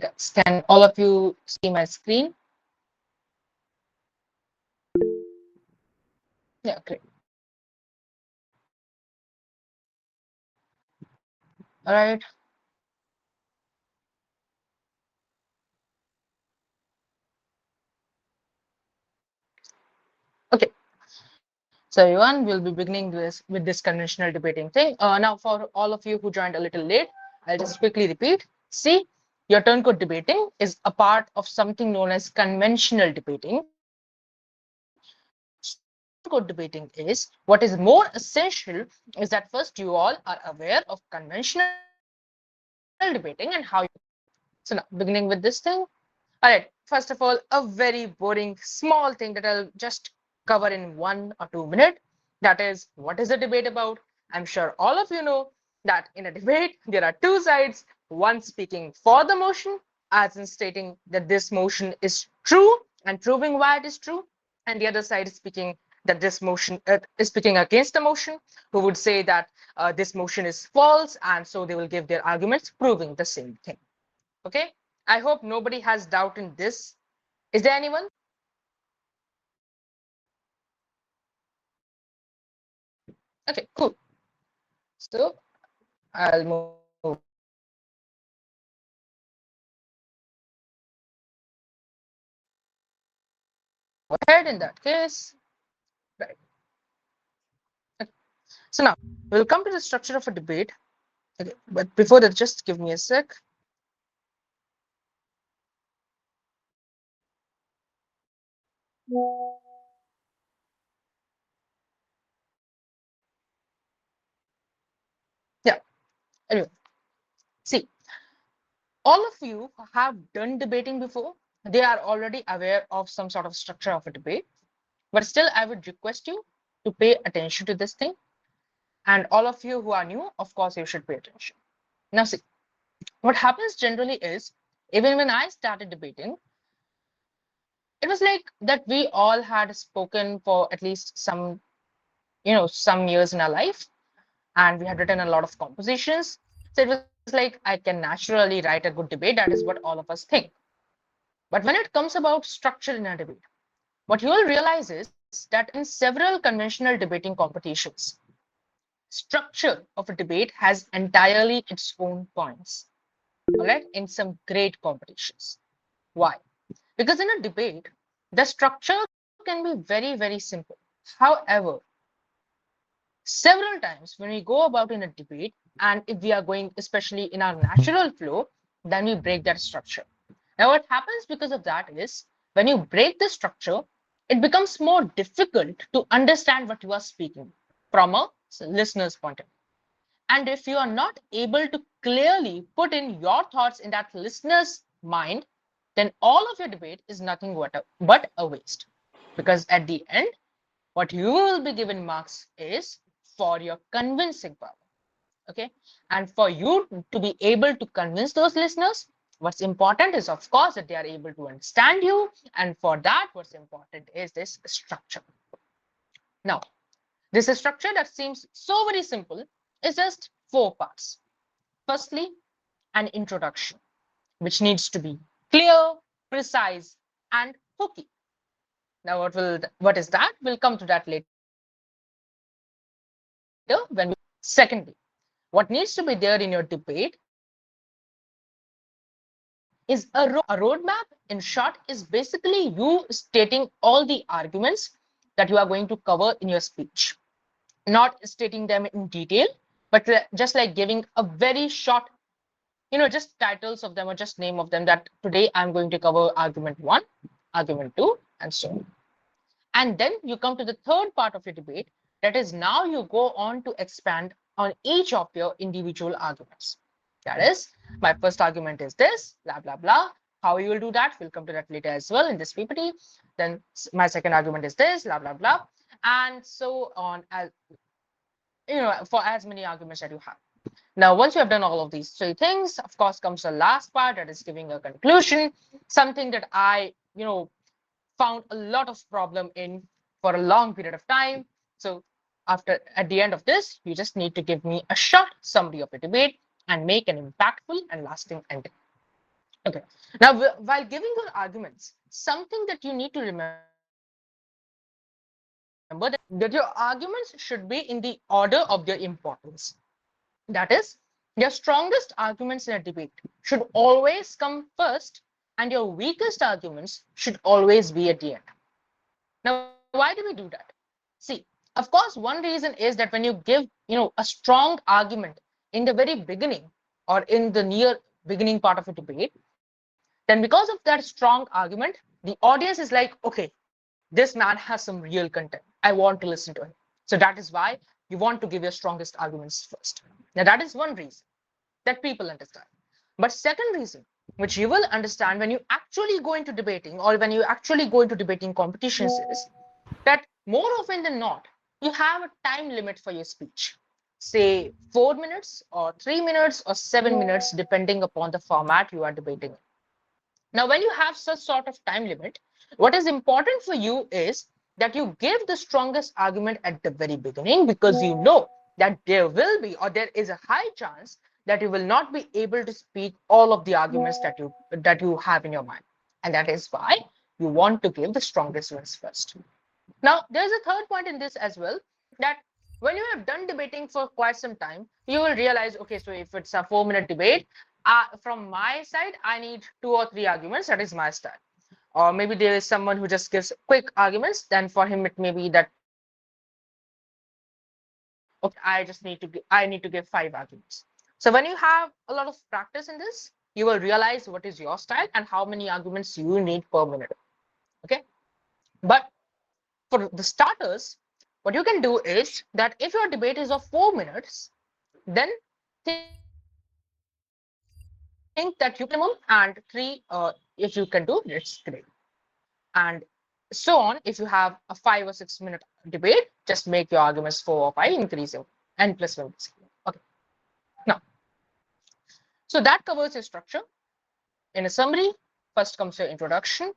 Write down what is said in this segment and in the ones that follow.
guys, can all of you see my screen? Yeah, great. All right. Okay. So everyone, we'll be beginning with this conventional debating thing. Now, for all of you who joined a little late, I'll just quickly repeat. See, your turn code debating is a part of something known as conventional debating. So code debating is what is more essential is that first you all are aware of conventional debating and how you. So now, beginning with this thing. All right. First of all, a very boring small thing that I'll just cover in 1 or 2 minutes. That is, what is a debate about? I'm sure all of you know that in a debate, there are two sides, one speaking for the motion, as in stating that this motion is true and proving why it is true, and the other side is speaking that this motion is speaking against the motion, who would say that this motion is false, and so they will give their arguments proving the same thing. Okay, I hope nobody has doubt in this. Is there anyone? Okay, cool. So I'll move ahead in that case. Right. Okay. So now we'll come to the structure of a debate. Okay, but before that, just give me a sec. Yeah. Anyway, see, all of you who have done debating before, they are already aware of some sort of structure of a debate. But still, I would request you to pay attention to this thing. And all of you who are new, of course, you should pay attention. Now, see, what happens generally is, even when I started debating, it was like that we all had spoken for at least some years in our life, and we had written a lot of compositions. So it was like I can naturally write a good debate. That is what all of us think. But when it comes about structure in a debate, what you will realize is that in several conventional debating competitions, structure of a debate has entirely its own points. All right, in some great competitions. Why? Because in a debate, the structure can be very, very simple. However, several times when we go about in a debate, and if we are going, especially in our natural flow, then we break that structure. Now, what happens because of that is when you break the structure, it becomes more difficult to understand what you are speaking from a listener's point of view. And if you are not able to clearly put in your thoughts in that listener's mind, then all of your debate is nothing but a waste. Because at the end, what you will be given marks is for your convincing power. Okay. And for you to be able to convince those listeners, what's important is, of course, that they are able to understand you. And for that, what's important is this structure. Now, this structure that seems so very simple is just 4 parts. Firstly, an introduction, which needs to be clear, precise, and hooky. Now, what is that? We'll come to that later when we. Secondly, what needs to be there in your debate is a roadmap. In short, is basically you stating all the arguments that you are going to cover in your speech, not stating them in detail, but just like giving a very short, just titles of them or just name of them, that today I'm going to cover argument 1, argument 2, and so on. And then you come to the third part of your debate, that is now you go on to expand on each of your individual arguments. That is, my first argument is this, blah, blah, blah. How you will do that, we'll come to that later as well in this PPT. Then my second argument is this, blah, blah, blah. And so on, as for as many arguments that you have. Now, once you have done all of these 3 things, of course, comes the last part, that is giving a conclusion, something that I, found a lot of problem in for a long period of time. So at the end of this, you just need to give me a short summary of the debate and make an impactful and lasting ending. Okay. Now, while giving your arguments, something that you need to remember that your arguments should be in the order of their importance. That is, your strongest arguments in a debate should always come first, and your weakest arguments should always be at the end. Now, why do we do that? See, of course, one reason is that when you give, a strong argument in the very beginning or in the near beginning part of a debate, then because of that strong argument, the audience is like, okay, this man has some real content. I want to listen to him. So that is why you want to give your strongest arguments first. Now, that is one reason that people understand. But second reason, which you will understand when you actually go into debating or when you actually go into debating competitions is that more often than not, you have a time limit for your speech. Say 4 minutes or 3 minutes or 7 minutes, depending upon the format you are debating. Now, when you have such sort of time limit, what is important for you is that you give the strongest argument at the very beginning because you know that there will be or there is a high chance that you will not be able to speak all of the arguments that you have in your mind. And that is why you want to give the strongest ones first. Now, there's a third point in this as well that when you have done debating for quite some time, you will realize, okay, so if it's a 4 minute debate, from my side, I need two or three arguments. That is my style. Or maybe there is someone who just gives quick arguments. Then for him, it may be that, okay, I need to give 5 arguments. So when you have a lot of practice in this, you will realize what is your style and how many arguments you need per minute. Okay. But for the starters, what you can do is that if your debate is of 4 minutes, then think that you can give minimum and three, if you can do, it's great. And so on, if you have a 5 or 6 minute debate, just make your arguments 4 or 5, increase your n plus 1 basically. Okay. Now, so that covers your structure. In a summary, first comes your introduction,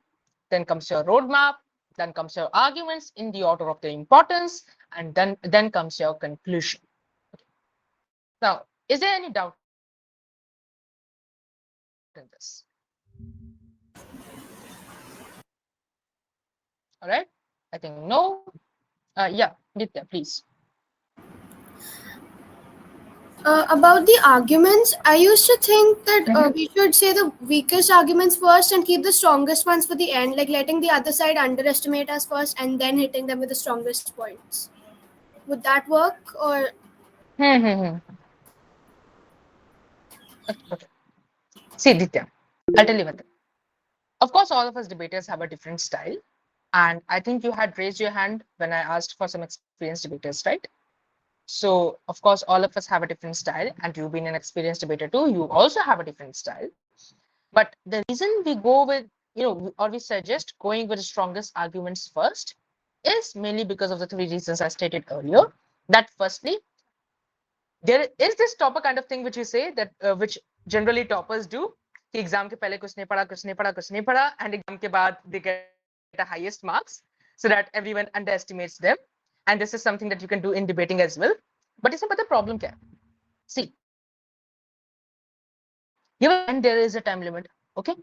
then comes your roadmap, then comes your arguments in the order of their importance, and then comes your conclusion. Now, is there any doubt in this? All right. I think no. Yeah, Nitya, please. About the arguments, I used to think that we should say the weakest arguments first and keep the strongest ones for the end, like letting the other side underestimate us first and then hitting them with the strongest points. Would that work? Or Hmm. Okay. See, Ditya, I'll tell you one thing. Of course, all of us debaters have a different style. And I think you had raised your hand when I asked for some experienced debaters, right? So, of course, all of us have a different style, and you've been an experienced debater too. You also have a different style. But the reason we go with, or we suggest going with the strongest arguments first is mainly because of the three reasons I stated earlier. That firstly, there is this topper kind of thing which you say that which generally toppers do. कि exam के पहले कुछ नहीं पढ़ा and exam के बाद they get a highest marks so that everyone underestimates them. And this is something that you can do in debating as well. But इसमें पता है problem क्या है? See, given and there is a time limit. Okay.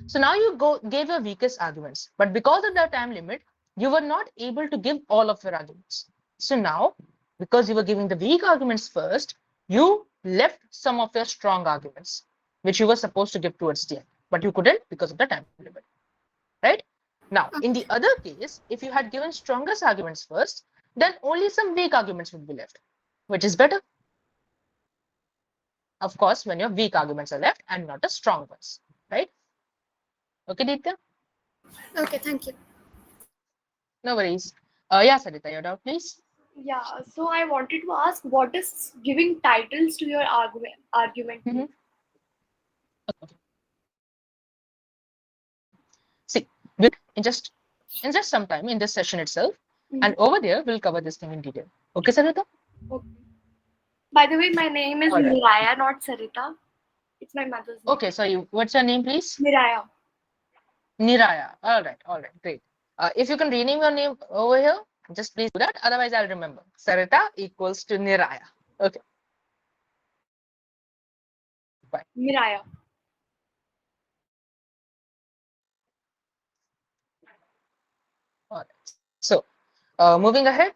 So now you gave your weakest arguments, but because of that time limit, you were not able to give all of your arguments. So now, because you were giving the weak arguments first, you left some of your strong arguments, which you were supposed to give towards the end, but you couldn't because of the time limit. Right? Now, in the other case, if you had given strongest arguments first, then only some weak arguments would be left, which is better. Of course, when your weak arguments are left and not the strong ones, right? Okay, Ditya? okay, thank you. No worries. Yeah, Sarita, your doubt, please. Yeah, so I wanted to ask, what does giving titles to your argument Mhm. mean? See, we'll cover that in just some time in this session itself, and Mhm. over there we'll cover this thing in detail. Okay, Sarita? Okay. By the way, my name is All right. Miraya, not Sarita. It's my mother's name. Okay, sorry. What's your name, please? Miraya. Niraya. All right, great. If you can rename your name over here, just please do that. Otherwise, I'll remember. Sarita equals to Niraya. Okay, fine. Miraya. All right. So, moving ahead.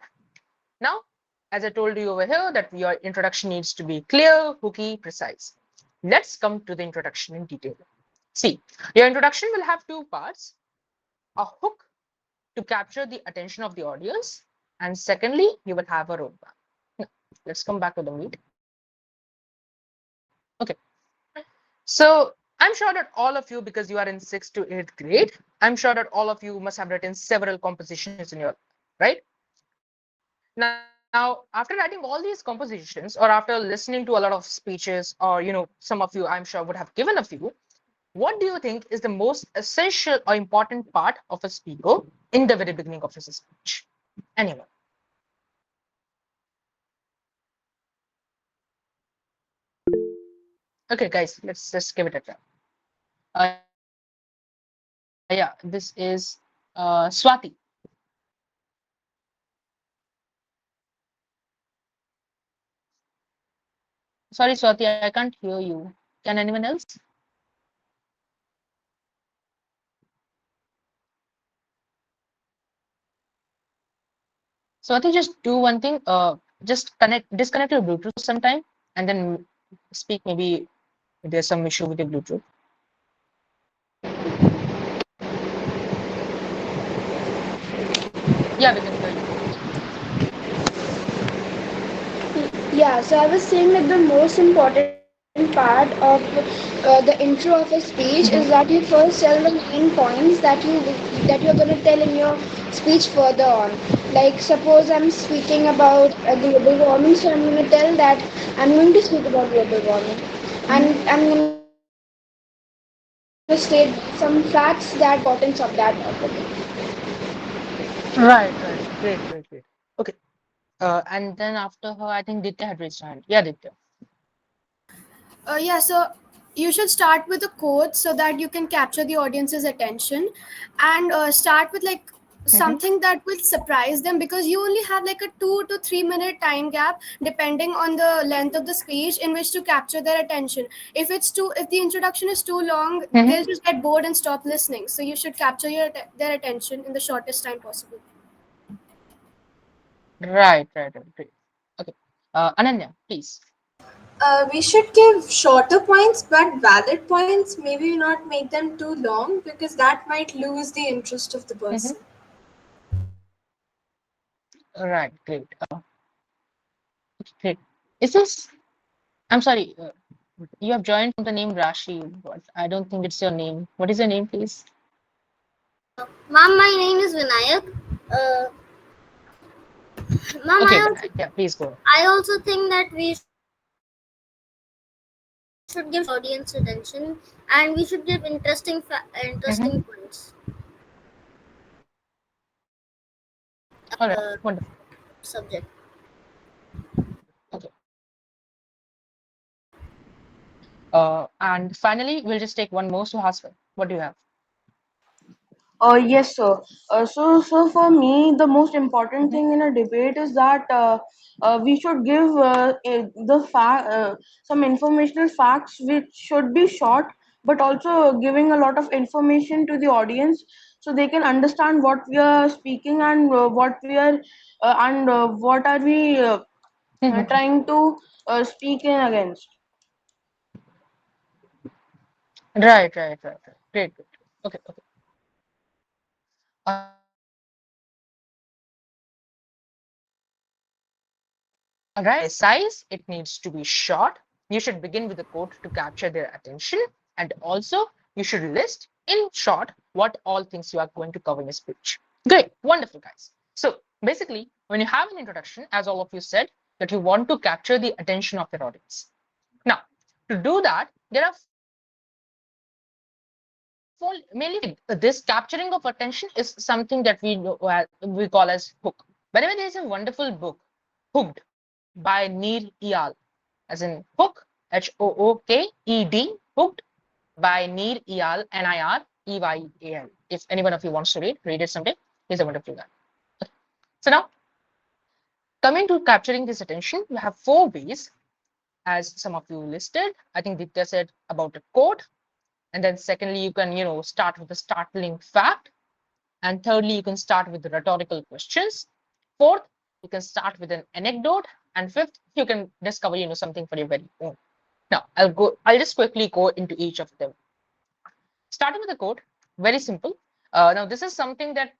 Now, as I told you over here, that your introduction needs to be clear, hooky, precise. Let's come to the introduction in detail. See, your introduction will have two parts: a hook to capture the attention of the audience, and secondly, you will have a roadmap. Now, let's come back to the meat. Okay. So I'm sure that all of you, because you are in 6th to 8th grade, I'm sure that all of you must have written several compositions in your life, right? Now, after writing all these compositions, or after listening to a lot of speeches, or some of you, I'm sure, would have given a few, what do you think is the most essential or important part of a speaker in the very beginning of his speech? Anyone? Okay, guys, let's just give it a try. Yeah, this is Swati. Sorry, Swati, I can't hear you. Can anyone else? Swati, just do one thing. Just disconnect your Bluetooth sometime, and then speak. Maybe there's some issue with your Bluetooth. Yeah, we can hear you. Yeah, so I was saying that the most important part of the intro of a speech is that you Mhm. first tell the main points that you're going to tell in your speech further on. Like suppose I'm speaking about global warming, so I'm going to tell that I'm going to speak about global warming, and Mhm. I'm going to state some facts that importance of that topic. Right, right. Great, great, great. Okay. And then after her, I think Ditya had raised her hand. Yeah, Ditya. Yeah, so you should start with a quote so that you can capture the audience's attention, and start with like Mhm. something that will surprise them, because you only have like a 2 to 3 minute time gap depending on the length of the speech in which to capture their attention. If the introduction is too long, Mhm. they'll just get bored and stop listening. So you should capture their attention in the shortest time possible. Right, right, right. Great. Okay. Ananya, please. We should give shorter points but valid points, maybe not make them too long because that might lose the interest of the Mhm. person. Right, great. Great. Is this? I'm sorry. You have joined from the name Rashi, but I don't think it's your name. What is your name, please? Ma'am, my name is Vinayak. Uh, Ma'am, Okay, Vinayak. Yeah, please go ahead. I also think that we should give shorter points so that audience attention, and we should give interesting Mhm. points. All right, Uh, wonderful. Subject. Okay. And finally, we'll just take one more. So, Haswell, what do you have? Yes, sir. So for me, the most important Mhm. thing in a debate is that we should give some informational facts which should be short, but also giving a lot of information to the audience so they can understand what we are speaking and what are we Mhm. trying to speak in against. Right, right, right, right. Great, great. Okay, okay. All right. It needs to be precise. It needs to be short. You should begin with a quote to capture their attention. And also, you should list in short what all things you are going to cover in a speech. Great. Wonderful, guys. So basically, when you have an introduction, as all of you said, that you want to capture the attention of your audience. Now, to do that, there are mainly this capturing of attention is something that we call as hook. Whenever there is a wonderful book, Hooked by Neer Eyal, as in hook, Hooked, hooked by Neer Eyal, Nireyal. If any one of you wants to read it someday. He's a wonderful guy. Okay. So now, coming to capturing this attention, we have four ways, as some of you listed. I think Ditya said about a quote, and then secondly, you can start with a startling fact. And thirdly, you can start with rhetorical questions. Fourth, you can start with an anecdote. And fifth, you can discover, something for your very own. Now, I'll just quickly go into each of them. Starting with the quote, very simple. Now, this is something that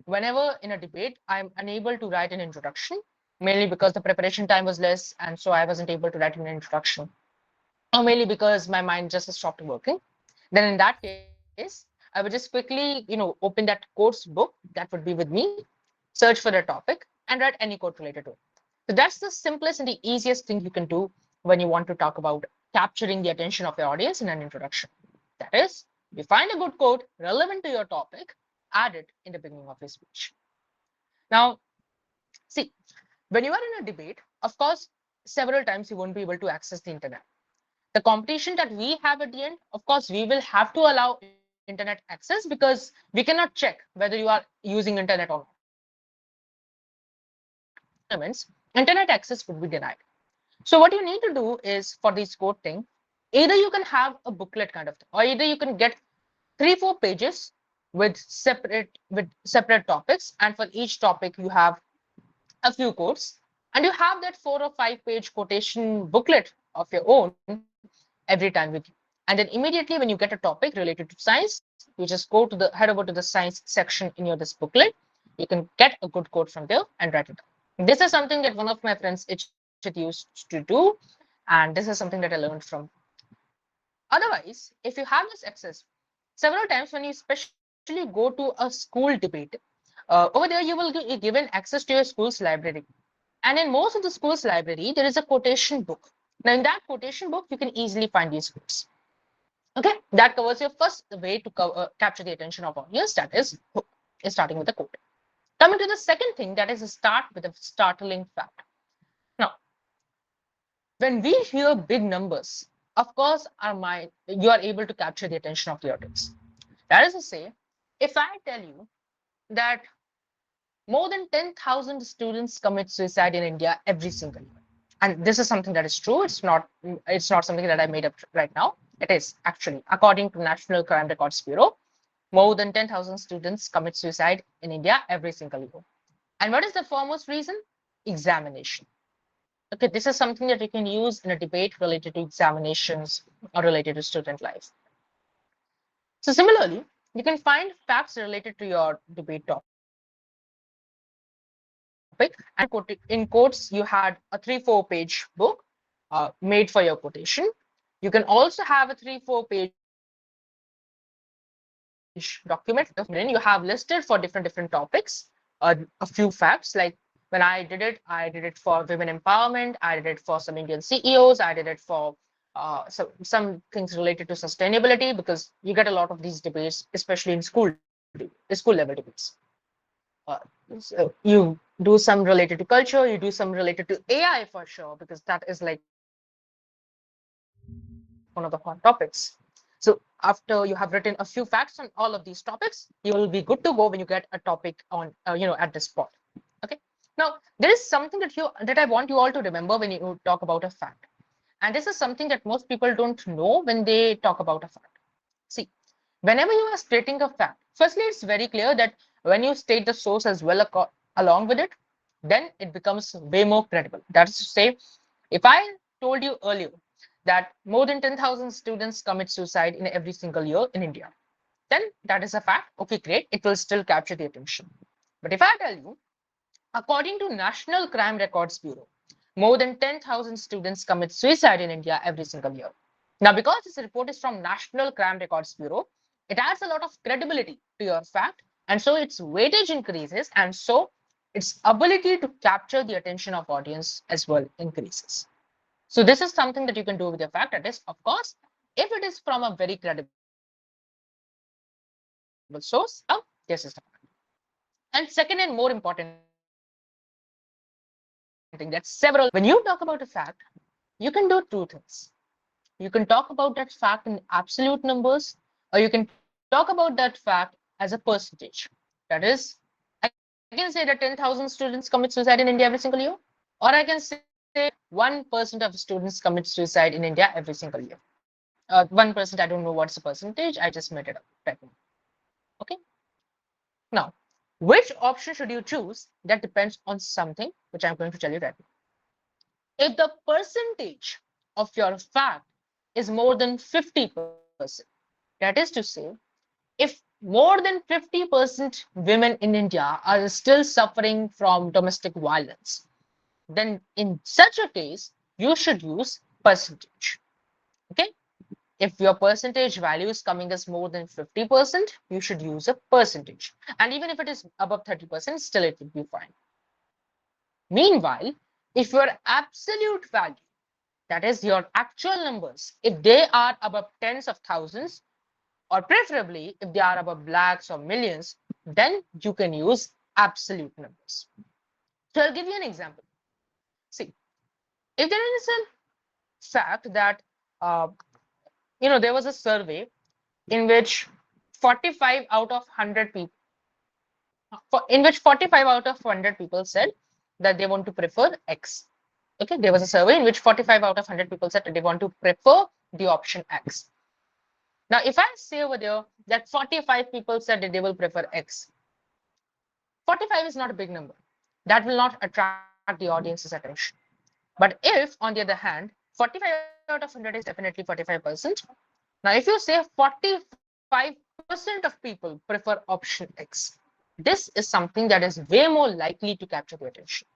whenever in a debate, I'm unable to write an introduction, mainly because the preparation time was less, and so I wasn't able to write an introduction, or mainly because my mind just stopped working. Then in that case, I would just quickly, open that quotes book that would be with me, search for a topic, and write any quote related to it. So that's the simplest and the easiest thing you can do when you want to talk about capturing the attention of your audience in an introduction. That is, you find a good quote relevant to your topic, add it in the beginning of your speech. Now, see, when you are in a debate, of course, several times you won't be able to access the internet. The competition that we have at the end, of course, we will have to allow internet access because we cannot check whether you are using internet or not. Tournaments, internet access would be denied. So what you need to do is for this code thing, either you can have a booklet kind of thing, or either you can get 3-4 pages with separate topics, and for each topic you have a few quotes, and you have that 4 or 5 page quotation booklet of your own every time with you. And then immediately when you get a topic related to science, you just head over to the science section in your this booklet. You can get a good quote from there and write it down. This is something that one of my friends Ichit used to do, and this is something that I learned from. Otherwise, if you have this access, several times when you especially go to a school debate, over there you will be given access to your school's library. And in most of the school's library, there is a quotation book. Now, in that quotation book, you can easily find these quotes. Okay, that covers your first way to capture the attention of audience. That is starting with a quote. Coming to the second thing, that is a start with a startling fact. Now, when we hear big numbers, of course, you are able to capture the attention of the audience. That is to say, if I tell you that more than 10,000 students commit suicide in India every single year. And this is something that is true. It's not something that I made up right now. It is actually, according to National Crime Records Bureau, more than 10,000 students commit suicide in India every single year. And what is the foremost reason? Examination. Okay, this is something that you can use in a debate related to examinations or related to student life. So similarly, you can find facts related to your debate topic, and in quotes, you had a 3-4 page book made for your quotation. You can also have a 3-4 page document. You have listed for different topics a few facts. Like when I did it for women empowerment. I did it for some Indian CEOs. I did it for some things related to sustainability, because you get a lot of these debates, especially in school level debates. So you do some related to culture, you do some related to AI for sure, because that is like one of the hot topics. So after you have written a few facts on all of these topics, you will be good to go when you get a topic on, at this spot. Okay. Now there is something that I want you all to remember when you talk about a fact. And this is something that most people don't know when they talk about a fact. See, whenever you are stating a fact, firstly, it's very clear that when you state the source as well along with it, then it becomes way more credible. That is to say, if I told you earlier that more than 10,000 students commit suicide in every single year in India, then that is a fact. Okay, great. It will still capture the attention. But if I tell you, according to National Crime Records Bureau, more than 10,000 students commit suicide in India every single year. Now, because this report is from National Crime Records Bureau, it adds a lot of credibility to your fact, and so its weightage increases, and so its ability to capture the attention of audience as well increases. So this is something that you can do with your fact. That is, of course, if it is from a very credible source, this is the fact. And second and more important thing, that several, when you talk about a fact, you can do two things. You can talk about that fact in absolute numbers, or you can talk about that fact as a percentage. That is, I can say that 10,000 students commit suicide in India every single year, or I can say 1% of students commit suicide in India every single year. 1%, I don't know what's the percentage. I just made it up right now. Okay. Now, which option should you choose? That depends on something which I'm going to tell you right now. If the percentage of your fact is more than 50%, that is to say, if more than 50% women in India are still suffering from domestic violence, then in such a case, you should use percentage. Okay. If your percentage value is coming as more than 50%, you should use a percentage. And even if it is above 30%, still it would be fine. Meanwhile, if your absolute value, that is your actual numbers, if they are above tens of thousands, or preferably if they are above lakhs or millions, then you can use absolute numbers. So I'll give you an example. See, if there is a fact that there was a survey in which 45 out of 100 people, in which 45 out of 100 people said that they want to prefer X. Okay, there was a survey in which 45 out of 100 people said that they want to prefer the option X. Now, if I say over there that 45 people said that they will prefer X, 45 is not a big number. That will not attract the audience's attention. But if, on the other hand, 45 out of 100 is definitely 45%. Now, if you say 45% of people prefer option X, this is something that is way more likely to capture the attention.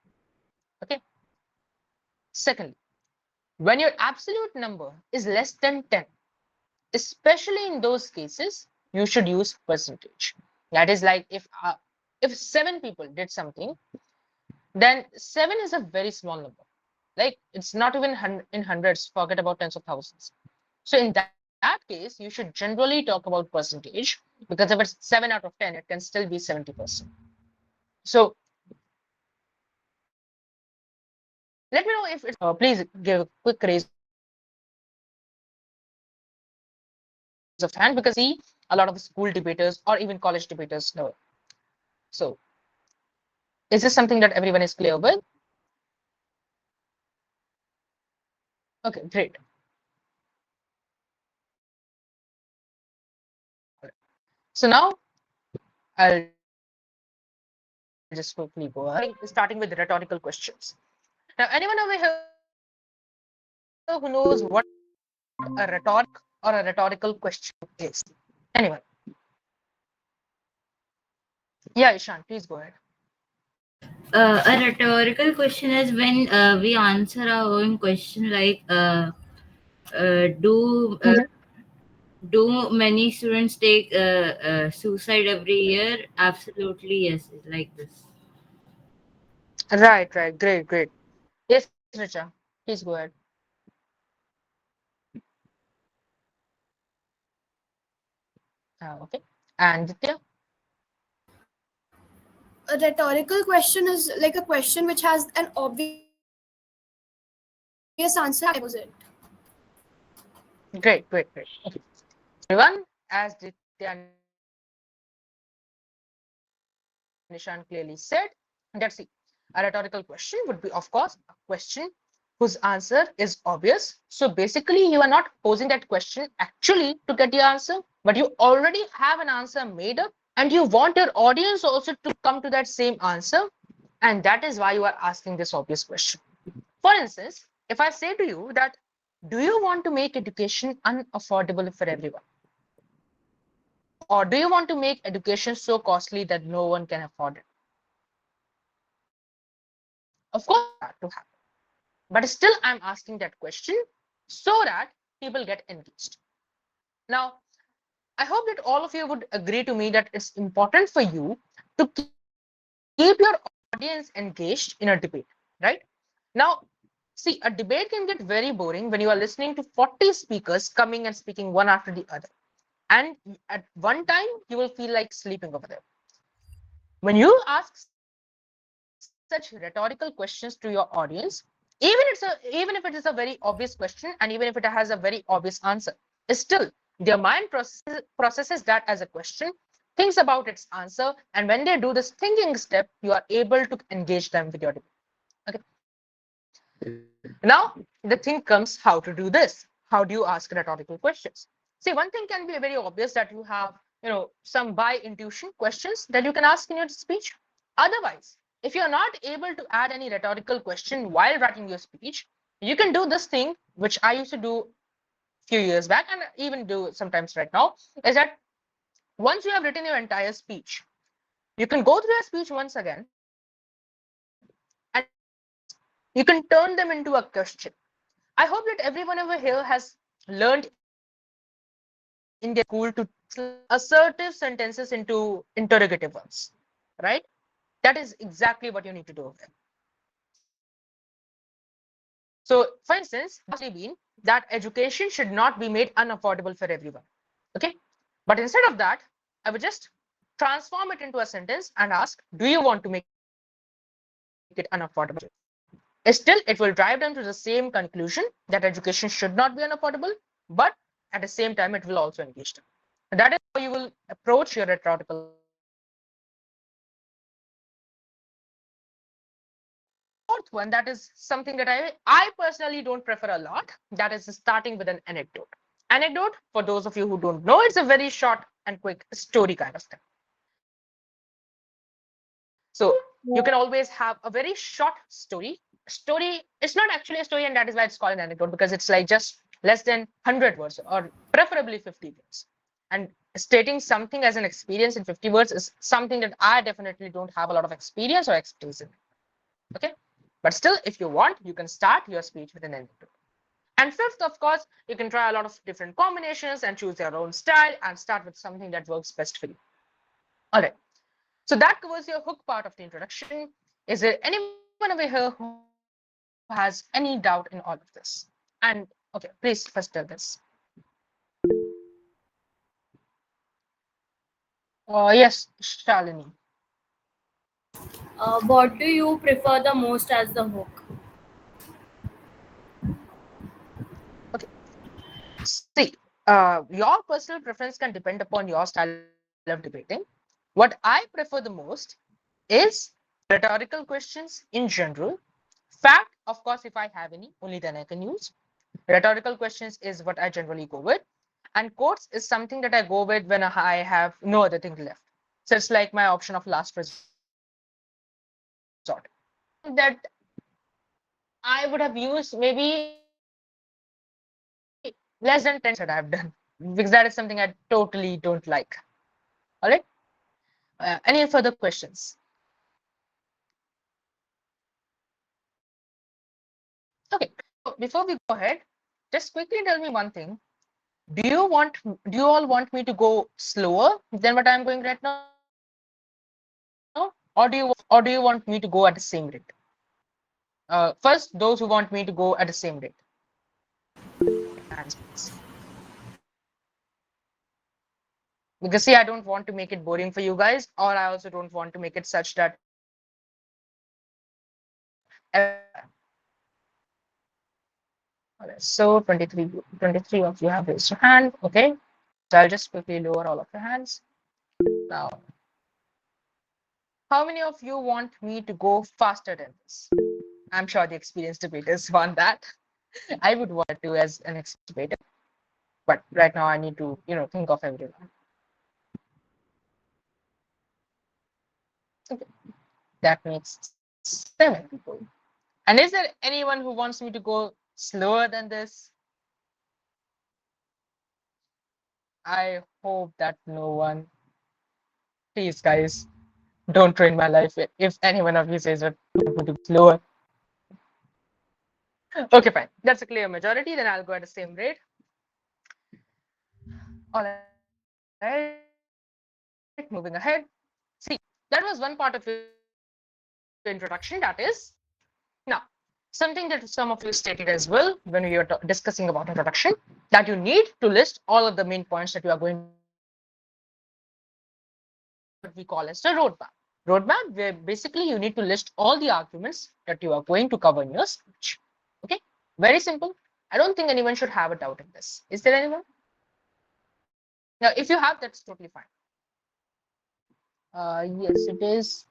Okay. Secondly, when your absolute number is less than 10, especially in those cases, you should use percentage. That is like if 7 people did something, then 7 is a very small number. Like it's not even in hundreds, forget about tens of thousands. So in that case, you should generally talk about percentage, because if it's 7 out of 10, it can still be 70%. So let me know if it's please give a quick raise of hand, because I see a lot of school debaters or even college debaters know it. So is this something that everyone is clear with? Okay, great. So now I'll just quickly go ahead, starting with rhetorical questions. Now, anyone over here who knows what a rhetoric or a rhetorical question is? Anyone? Yeah, Ishan, please go ahead. A rhetorical question is when we answer our own question, like uh, do uh, Mhm. do many students take suicide every year? Absolutely yes, it's like this. Right, right. Great, great. Yes, Richa, please go ahead. Okay. And Ditya? A rhetorical question is like a question which has an obvious answer and no one knows it. Great, great, great. Okay. Everyone, as Ditya and Nishan clearly said, that see, a rhetorical question would be, of course, a question whose answer is obvious. So basically, you are not posing that question actually to get the answer, but you already have an answer made up and you want your audience also to come to that same answer. And that is why you are asking this obvious question. For instance, if I say to you that, do you want to make education unaffordable for everyone? Or do you want to make education so costly that no one can afford it? Of course, I want that to happen. But still, I'm asking that question so that people get engaged. Now, I hope that all of you would agree to me that it's important for you to keep your audience engaged in a debate, right? Now, see, a debate can get very boring when you are listening to 40 speakers coming and speaking one after the other. And at one time, you will feel like sleeping over there. When you ask such rhetorical questions to your audience, even if it is a very obvious question, and even if it has a very obvious answer, still their mind processes that as a question, thinks about its answer, and when they do this thinking step, you are able to engage them with your debate. Okay. Now the thing comes how to do this. How do you ask rhetorical questions? See, one thing can be very obvious, that you have some by intuition questions that you can ask in your speech. Otherwise, if you're not able to add any rhetorical question while writing your speech, you can do this thing, which I used to do a few years back and even do sometimes right now, is that once you have written your entire speech, you can go through your speech once again and you can turn them into a question. I hope that everyone over here has learned in their school to assertive sentences into interrogative ones, right? That is exactly what you need to do. So, for instance, been that education should not be made unaffordable for everyone. Okay. But instead of that, I would just transform it into a sentence and ask, do you want to make it unaffordable? Still, it will drive them to the same conclusion that education should not be unaffordable, but at the same time, it will also engage them. And that is how you will approach your rhetorical questions. Fourth one, that is something that I personally don't prefer a lot. That is starting with an anecdote. Anecdote, for those of you who don't know, it's a very short and quick story kind of thing. So you can always have a very short story. It's not actually a story, and that is why it's called an anecdote, because it's like just less than 100 words or preferably 50 words. And stating something as an experience in 50 words is something that I definitely don't have a lot of experience or expertise in. Okay. But still, if you want, you can start your speech with an anecdote. And fifth, of course, you can try a lot of different combinations and choose your own style and start with something that works best for you. All right. So that covers your hook part of the introduction. Is there anyone over here who has any doubt in all of this? And okay, please first tell this. Yes, Shalini. What do you prefer the most as the hook? Okay. See, your personal preference can depend upon your style of debating. What I prefer the most is rhetorical questions in general. Fact, of course, if I have any, only then I can use. Rhetorical questions is what I generally go with. And quotes is something that I go with when I have no other thing left. So it's like my option of last resort. Something that I would have used maybe less than 10 times that I've done, because that is something I totally don't like. All right. Any further questions? Okay. So before we go ahead, just quickly tell me one thing. Do you all want me to go slower than what I'm going right now? Or do you want me to go at the same rate? First, those who want me to go at the same rate. Hands, please. Because see, I don't want to make it boring for you guys, or I also don't want to make it such that so 23 of you have raised your hand. Okay. So I'll just quickly lower all of your hands. Now, how many of you want me to go faster than this? I'm sure the experienced debaters want that. I would want to as an experienced debater, but right now I need to, think of everyone. Okay. That makes 7 people. And is there anyone who wants me to go slower than this? I hope that no one. Please, guys, don't ruin my life if any one of you says that you want me to go slower. Okay, fine. That's a clear majority. Then I'll go at the same rate. All right, moving ahead. See, that was one part of your introduction. That is now something that some of you stated as well when we were discussing about introduction, that you need to list all of the main points that you are going to cover in your speech. Okay, that is what we call as the roadmap. Roadmap, where basically you need to list all the arguments that you are going to cover in your speech. Okay, very simple. I don't think anyone should have a doubt in this. Is there anyone? Now, if you have, that's totally fine. Yes, it is.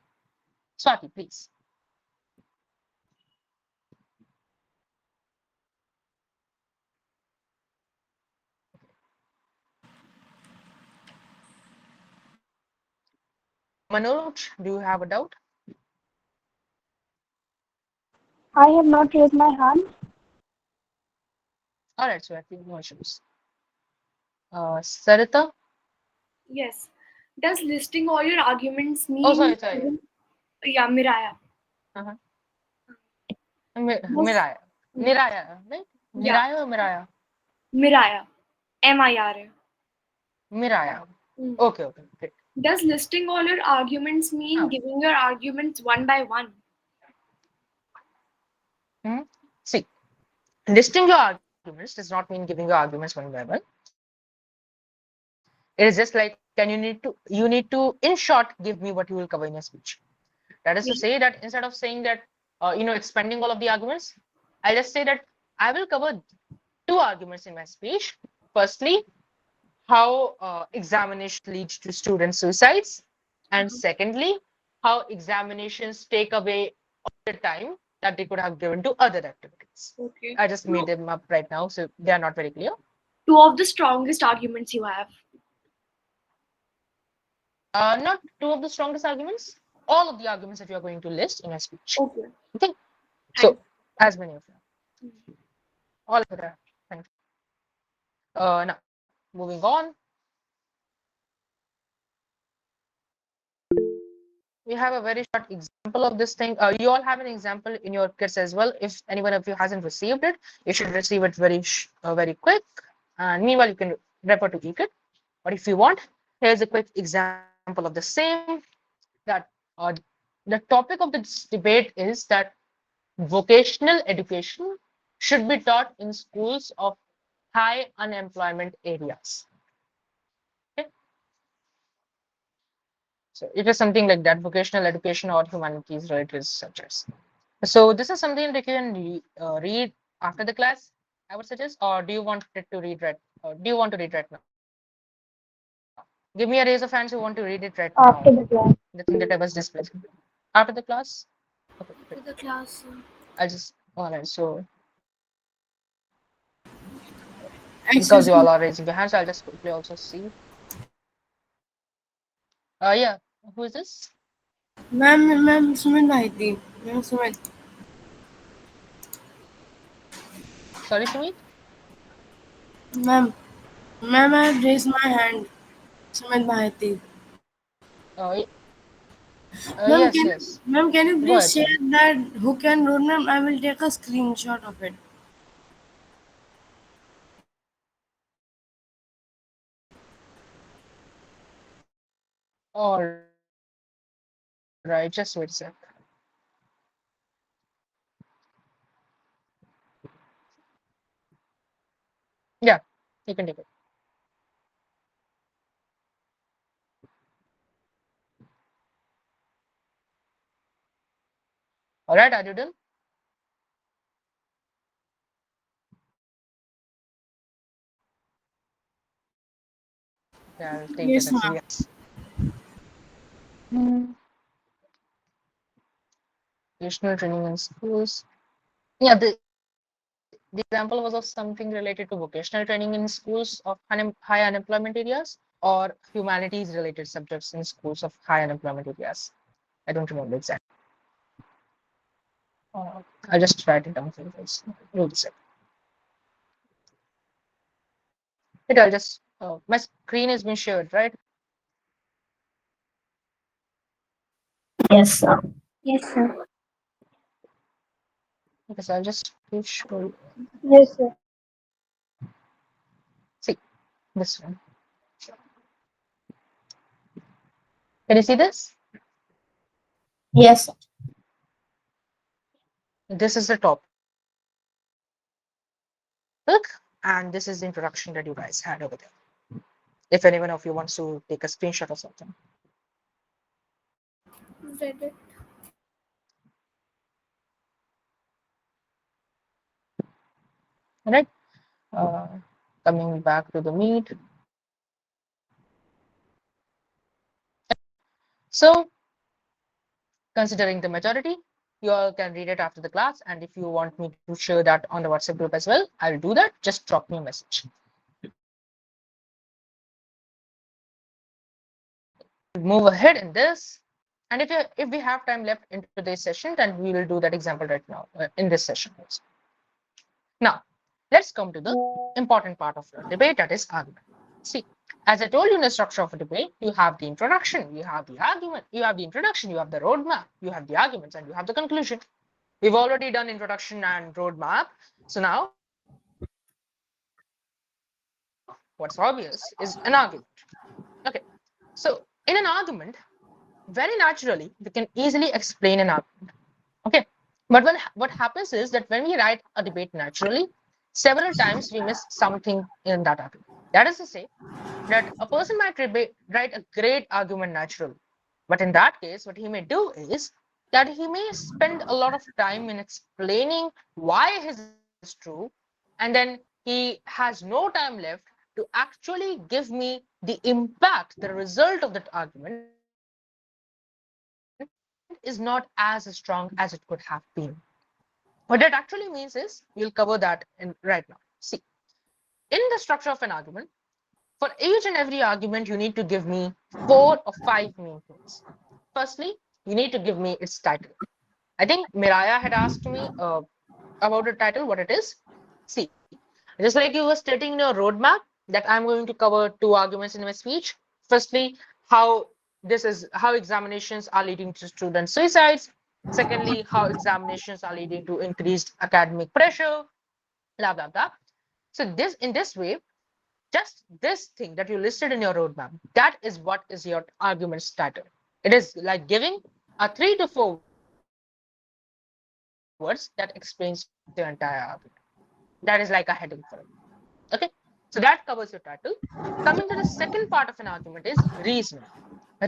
Swati, please. Manoj, do you have a doubt? I have not raised my hand. All right, so I think no issues. Sarita? Yes. Does listing all your arguments Oh, mean sorry, sorry. yeah, Miraya? Uh-huh. Does Miraya. Niraya, right? yeah, Niraya or Miraya? Miraya. Mira. Miraya. Mm. Okay, okay, great. Does listing all your arguments mean Now, giving your arguments one by one? see, listing your arguments does not mean giving your arguments one by one. It is just like, can you need to, in short, give me what you will cover in your speech. That is to say that instead of saying that, expanding all of the arguments, I'll just say that I will cover two arguments in my speech. Firstly, how examination leads to student suicides, and secondly, how examinations take away the time that they could have given to other activities. Okay. I just made them up right now, so they are not very clear. Two of the strongest arguments you have. Not two of the strongest arguments, all of the arguments that you are going to list in a speech. Okay. Okay, Thanks. so as many of them, all of them. Thank you. Now, moving on, we have a very short example of this thing. You all have an example in your kits as well. If anyone of you hasn't received it, you should receive it very quick. And meanwhile, you can refer to e-kit. But if you want, here's a quick example of the same. That the topic of this debate is that vocational education should be taught in schools of high unemployment areas. Okay? So it is something like that, vocational education or humanities related subjects. So this is something that you can read after the class, I would suggest, or do you want it to read right? Do you want to read right now? Give me a raise of hands who want to read it right now. After the The class. thing that I was displaying. After the class? Okay, great. To the class. I'll just, all right, so because Excuse you all me, are raising your hands, I'll just quickly also see. Yeah, who is this? ma'am, Sumit bhai thi. Ma'am, Sumit. Sorry, Sumit? Ma'am, ma'am, I have raised my hand. Sumit bhai thi. Uh, Ma'am, yes, yes. can you Go please ahead, share Sumit. that hook and road, ma'am? I will take a screenshot of it. All right, just wait a sec. Yeah, you can take it. All right, are you done? Yeah, I'll take that Yes, as a ma'am. yes. Hmm. Vocational training in schools. Yeah, the example was of something related to vocational training in schools of high unemployment areas or humanities related subjects in schools of high unemployment areas. I don't remember exactly. I'll just write it down for you guys. Hold a sec. It I'll just, my screen has been shared, right? Yes, sir. Yes, sir. Because I'll just show you. Yes, sir. See, this one. Can you see this? Yes, sir. This is the topic, and this is the introduction that you guys had over there. If any one of you wants to take a screenshot or something. Read it. All right. Uh, Coming back to the meat. So, considering the majority, you all can read it after the class. And if you want me to share that on the WhatsApp group as well, I'll do that. Just drop me a message. Move ahead in this. And if we have time left into this session, then we will do that example right now in this session also. Now, let's come to the important part of the debate, that is argument. See, as I told you in the structure of a debate, you have the introduction, you have the argument, you have the introduction, you have the roadmap, you have the arguments, and you have the conclusion. We've already done introduction and roadmap. So now, what's obvious is an argument. Okay. So in an argument, very naturally, we can easily explain an argument. Okay. But what happens is that when we write a debate naturally, several times we miss something in that argument. That is to say, that a person might write a great argument naturally. But in that case, what he may do is that he may spend a lot of time in explaining why his argument is true, and then he has no time left to actually give me the impact, the result of that argument is not as strong as it could have been. What that actually means is, we'll cover that right now. See, in the structure of an argument, for each and every argument, you need to give me 4 or 5 main things. Firstly, you need to give me its title. I think Miraya had asked me about the title, what it is. See, just like you were stating in your roadmap that I'm going to cover 2 arguments in my speech. Firstly, how how examinations are leading to student suicides. Secondly, how examinations are leading to increased academic pressure, blah blah blah. So this in this way, just this thing that you listed in your roadmap, that is what is your argument's title. It is like giving a 3 to 4 words that explains your entire argument. That is like a heading for it. Okay, so that covers your title. Coming to the second part of an argument is reasoning.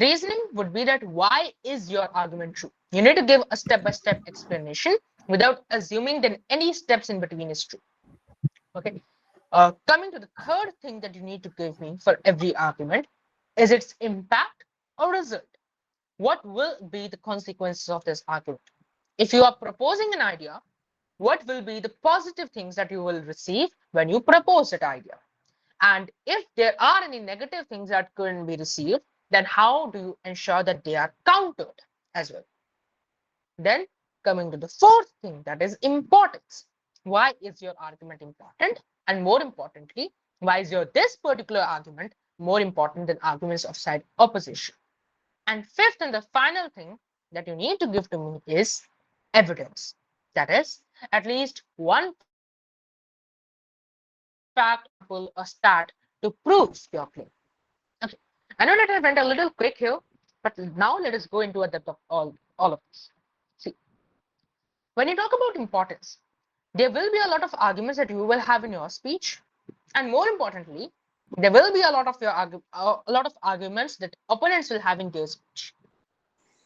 Reasoning would be that why is your argument true? You need to give a step-by-step explanation without assuming that any steps in between is true. Okay. Coming to the third thing that you need to give me for every argument is its impact or result. What will be the consequences of this argument? If you are proposing an idea, what will be the positive things that you will receive when you propose that idea? And if there are any negative things that couldn't be received, then how do you ensure that they are countered as well? Then coming to the fourth thing, that is importance. Why is your argument important? And more importantly, why is your this particular argument more important than arguments of side opposition? And fifth and the final thing that you need to give to me is evidence. That is, at least one fact, example, a stat to prove your claim. Okay. I know that I went a little quick here, but now let us go into a depth of all of this. See, when you talk about importance, there will be a lot of arguments that you will have in your speech, and more importantly, there will be a lot of arguments that opponents will have in their speech.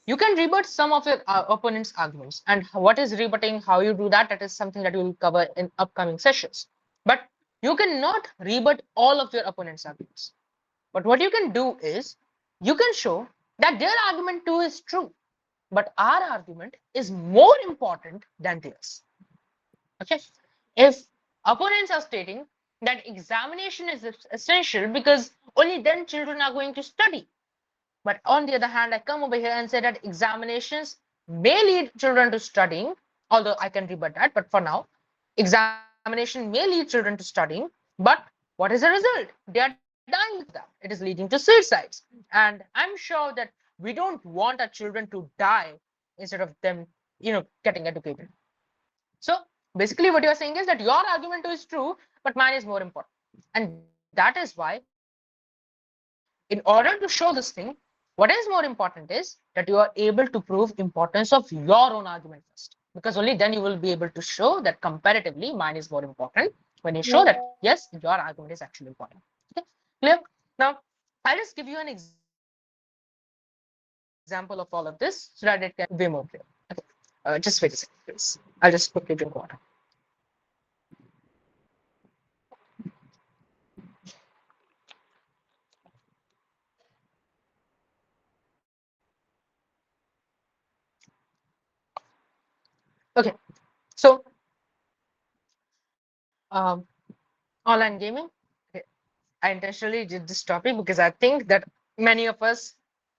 You can rebut some of your opponent's arguments, and what is rebutting, how you do that, that is something that we will cover in upcoming sessions. But you cannot rebut all of your opponent's arguments. But what you can do is you can show that their argument too is true, but our argument is more important than theirs. Okay. If opponents are stating that examination is essential because only then children are going to study. But on the other hand, I come over here and say that examinations may lead children to studying, although I can rebut that. But for now, examination may lead children to studying. But what is the result? They are dying because of that. It is leading to suicides. And I'm sure that we don't want our children to die instead of them, getting educated. So basically, what you're saying is that your argument is true, but mine is more important. And that is why, in order to show this thing, what is more important is that you are able to prove importance of your own argument first. Because only then you will be able to show that comparatively mine is more important when you show that yes, your argument is actually important. Okay, clear? Now I'll just give you an example of all of this so that it can be way more clear. Okay. Just wait a second, please. I'll just quickly drink water. Okay. So online gaming. Okay. I intentionally did this topic because I think that many of us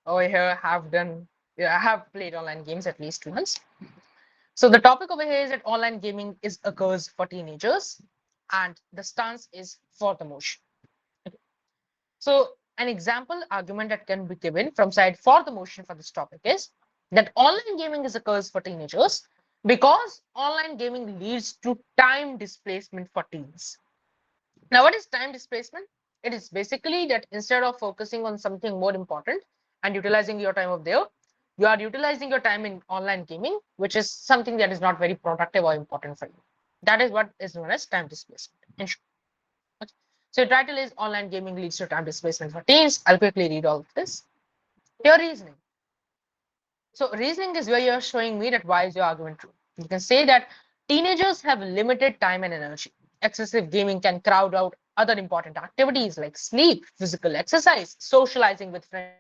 over here have done Yeah, I have played online games at least once. So the topic over here is that online gaming is a curse for teenagers, and the stance is for the motion. Okay. So an example argument that can be given from side for the motion for this topic is that online gaming is a curse for teenagers because online gaming leads to time displacement for teens. Now, what is time displacement? It is basically that instead of focusing on something more important and utilizing your time over there, you are utilizing your time in online gaming, which is something that is not very productive or important for you. That is what is known as time displacement. In short. Okay. So, your title is Online Gaming Leads to Time Displacement for Teens. I'll quickly read all of this. Your reasoning. So, reasoning is where you're showing me that why is your argument true. You can say that teenagers have limited time and energy. Excessive gaming can crowd out other important activities like sleep, physical exercise, socializing with friends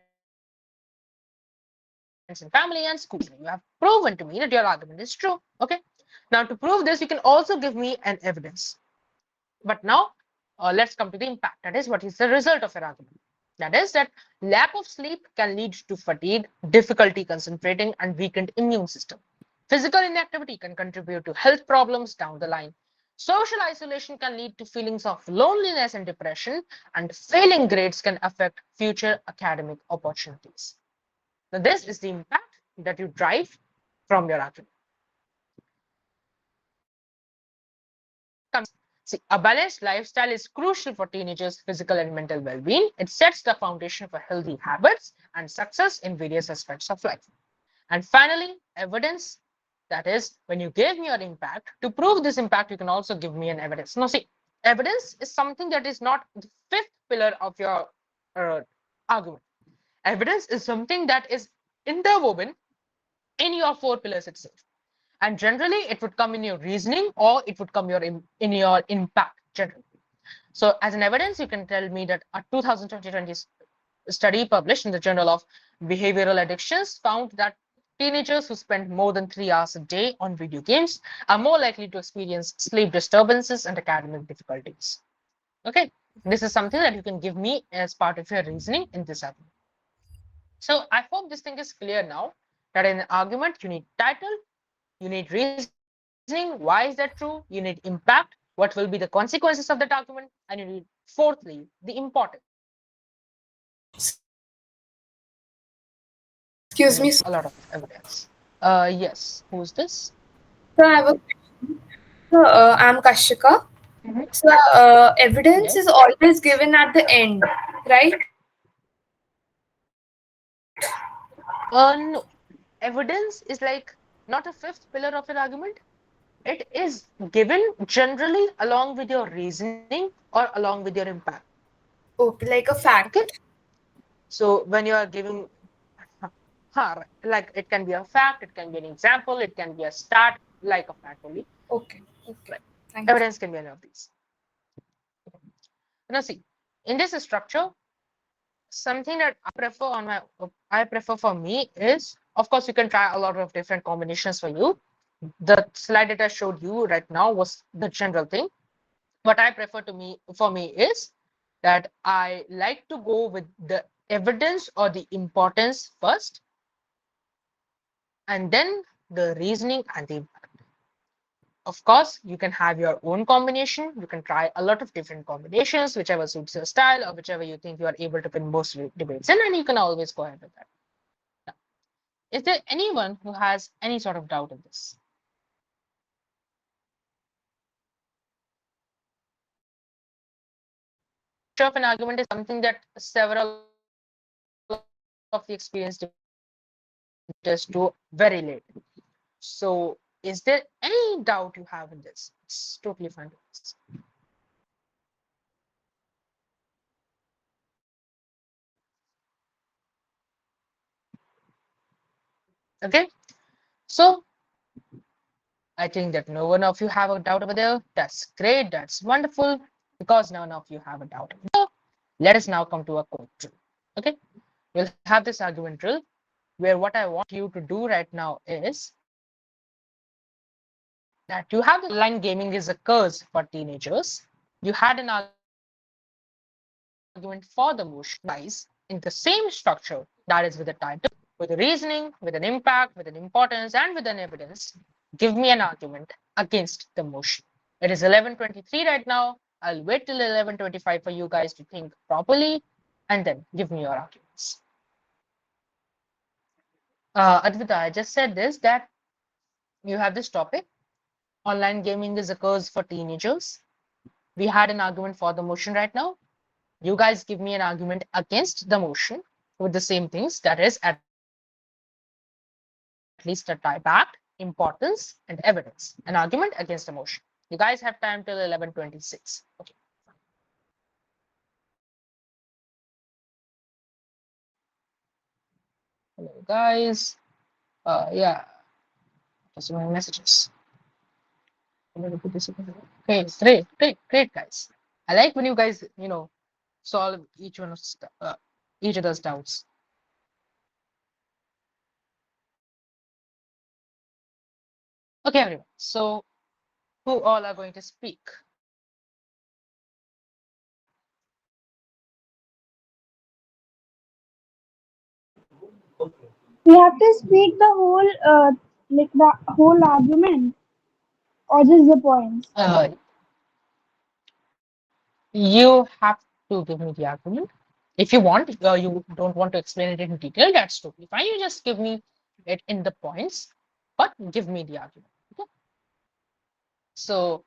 and family, and school. You have proven to me that your argument is true. Okay. Now, to prove this, you can also give me an evidence. But now, let's come to the impact. That is, what is the result of your argument? That is that lack of sleep can lead to fatigue, difficulty concentrating, and weakened immune system. Physical inactivity can contribute to health problems down the line. Social isolation can lead to feelings of loneliness and depression, and failing grades can affect future academic opportunities. Now, this is the impact that you drive from your argument. See, a balanced lifestyle is crucial for teenagers' physical and mental well being. It sets the foundation for healthy habits and success in various aspects of life. And finally, evidence. That is, when you give me your impact, to prove this impact, you can also give me an evidence. Now, see, evidence is something that is not the fifth pillar of your uh, argument. Evidence is something that is interwoven in your four pillars itself. And generally, it would come in your reasoning or it would come in your impact generally. So, as an evidence, you can tell me that a 2020 study published in the Journal of Behavioral Addictions found that teenagers who spend more than 3 hours a day on video games are more likely to experience sleep disturbances and academic difficulties. Okay, this is something that you can give me as part of your reasoning in this argument. So I hope this thing is clear now that in an argument you need title, you need reasoning, why is that true? You need impact, what will be the consequences of that argument, and you need, fourthly, the importance. You Excuse need me. a lot of evidence. Yes, who's this? So I have a question. So I'm Kashika. Mhm. So evidence is Yes. always given at the end, right? No, evidence is like not a fifth pillar of your argument. It is given generally along with your reasoning or along with your impact. Okay, like a Okay. fact. So when you are giving, right, like it can be a fact, it can be an example, it can be a start, like a fact only. Okay, okay. Right. Thank you. Evidence can be any of these. Now see, in this structure, something that I prefer for me is, of course, you can try a lot of different combinations for you. The slide that I showed you right now was the general thing. What I prefer to me for me is that I like to go with the evidence or the importance first, and then the reasoning and the impact. Of course, you can have your own combination. You can try a lot of different combinations, whichever suits your style or whichever you think you are able to win most debates in, and you can always go ahead with that. Now, is there anyone who has any sort of doubt in this? Of an argument is something that several of the experienced debaters do very late. So, is there any doubt you have in this? It's totally fine with this. Okay. So, I think that no one of you have a doubt over there. That's great. That's wonderful. Because none of you have a doubt over there, let us now come to a quick drill. Okay. We'll have this argument drill where what I want you to do right now is that you have the online gaming is a curse for teenagers. You had an argument for the motion. Now, you summarize in the same structure that is with the title with reasoning, with an impact, with an importance, and with an evidence. Give me an argument against the motion. It is 11:23 right now. I'll wait till 11:25 for you guys to think properly and then give me your arguments. Advita, I just said this that you have this topic. Online gaming is a curse for teenagers. We had an argument for the motion right now. You guys give me an argument against the motion with the same things, that is at least a tie back, importance, and evidence. An argument against the motion. You guys have time till 11:26. Okay. Hello, guys. Yeah, just my messages. Okay, great, guys. I like when you guys, solve each other's doubts. Okay, everyone. So, who all are going to speak? We have to speak the whole, like the whole argument, or just the points. You have to give me the argument. If you want, you don't want to explain it in detail, that's totally fine. You just give me it in the points, but give me the argument. Okay? So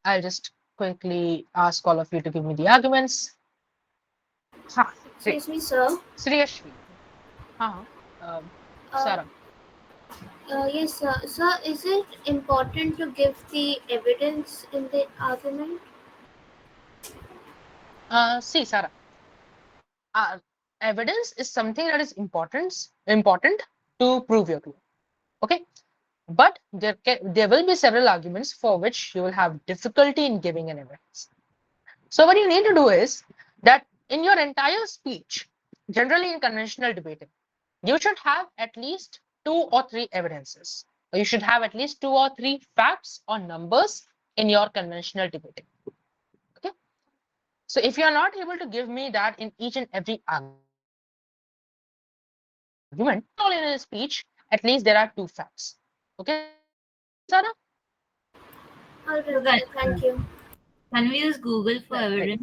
I'll just quickly ask all of you to give me the arguments. Ha, great. Excuse me, sir. Sriyashvi. Uh-huh. Uh, Sarah. yes, sir. Sir, is it important to give the evidence in the argument? See, Sarah. Uh, Evidence is something that is important to prove your claim. Okay, but there will be several arguments for which you will have difficulty in giving an evidence. So what you need to do is that in your entire speech, generally in conventional debating, you should have at least two or three evidences. Or you should have at least two or three facts or numbers in your conventional debating. Okay. So if you are not able to give me that in each and every argument, all in a speech, at least there are two facts. Okay, Sarah? All So right, sir. Thank you. can we use Google for Right. evidence?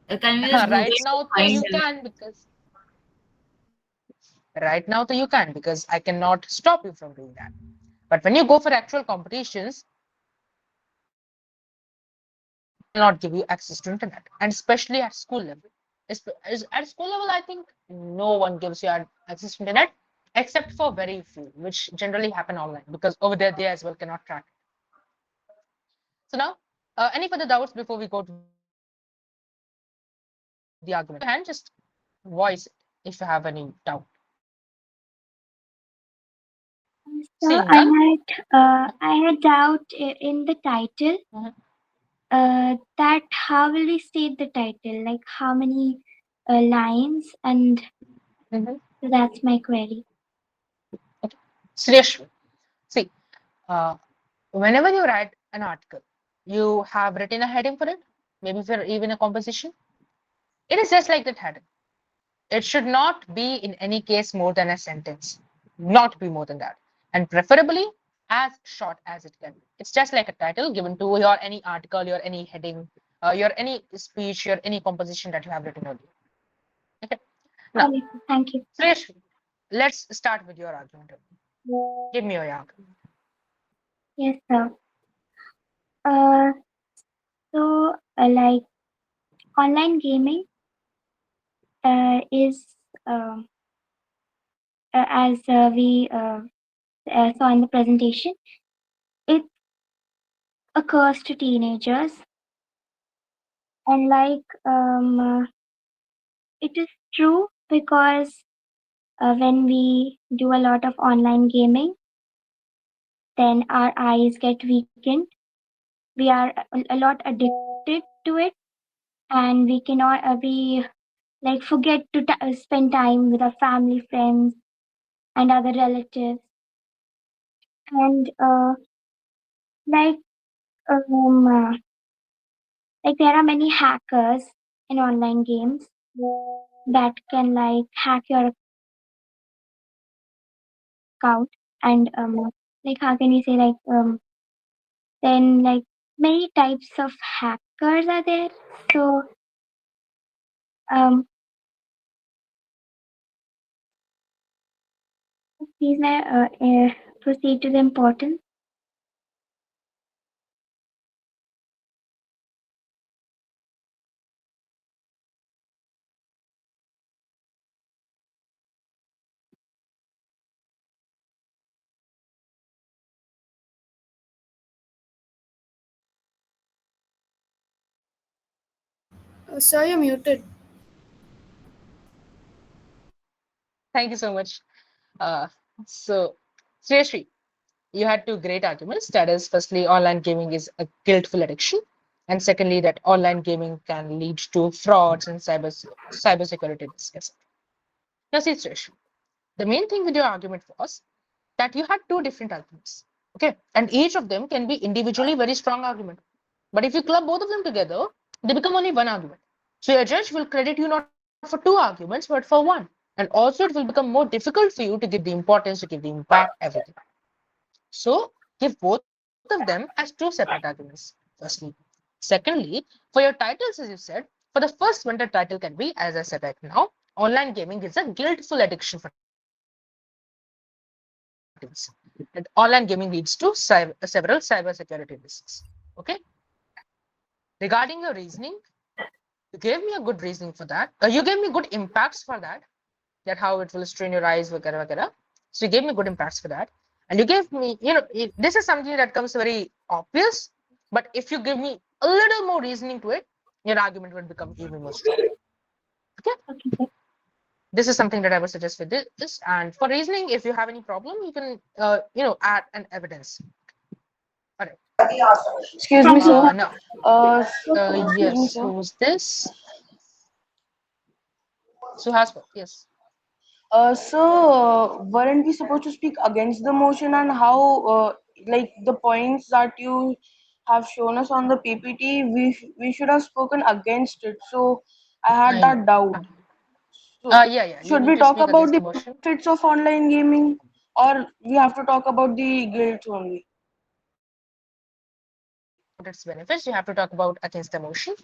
Can we use Google Right to now, though find you can because I cannot stop you from doing that. But when you go for actual competitions, I will not give you access to internet, and especially at school level. At school level, I think no one gives you access to internet except for very few, which generally happen online because over there they as well cannot track it. So now, any further doubts before we go to the argument? Raise your hand, just voice it if you have any doubt. So Seeing none. I had doubt in the title. Mhm. That how will we state the title? Like how many lines? And Mhm. so that's my query. Okay. Seriously, see, uh, whenever you write an article, you have written a heading for it, maybe for even a composition. It is just like that heading. It should not be in any case more than a sentence, not be more than that, and preferably as short as it can be. It's just like a title given to your any article, your any heading, your any speech, your any composition that you have written earlier. Okay. All Now, right, thank you. Suresh, let's start with your argument. Give me your argument. Yes, sir. Uh, like online gaming is uh, as we saw in the presentation, it's a curse to teenagers, and it is true because when we do a lot of online gaming, then our eyes get weakened. We are a lot addicted to it, and we cannot we like forget to spend time with our family, friends, and other relatives. And like um, uh, like there are many hackers in online games that can like hack your out. And like how can we say, like then like many types of hackers are there. So um please may proceed to the importance. Sir, you're muted. Thank you so much. Uh, so, Sriyashri, you had two great arguments. That is, firstly, online gaming is a guiltful addiction, and secondly, that online gaming can lead to frauds and cybersecurity risks. Now, see, Sriyashri, the main thing with your argument was that you had two different arguments. Okay, and each of them can be individually very strong argument. But if you club both of them together, they become only one argument. So your judge will credit you not for two arguments, but for one. And also, it will become more difficult for you to give the importance, to give the impact, everything. So give both of them as two separate arguments, firstly. Secondly, for your titles, as you said, for the first one, the title can be, as I said right now, online gaming is a guiltful addiction for teens. And online gaming leads to several cybersecurity risks. Okay. Regarding your reasoning, you gave me a good reasoning for that. You gave me good impacts for that how it will strain your eyes, vagara, vagara. So you gave me good impacts for that. And you gave me, this is something that comes very obvious, but if you give me a little more reasoning to it, your argument would become even more strong. Okay. Okay, sir. This is something that I would suggest with this. And for reasoning, if you have any problem, you can, add an evidence. All right. Excuse me, sir. Now, Excuse me, yes, sir. who's this? Suhaspa, yes. So, weren't we supposed to speak against the motion, and how, like the points that you have shown us on the PPT, we should have spoken against it. So, I had I that know. doubt. So, Yeah, you should we need to talk speak about against the the motion. benefits of online gaming, or we have to talk about the guilt only? About its benefits, you have to talk about against the motion.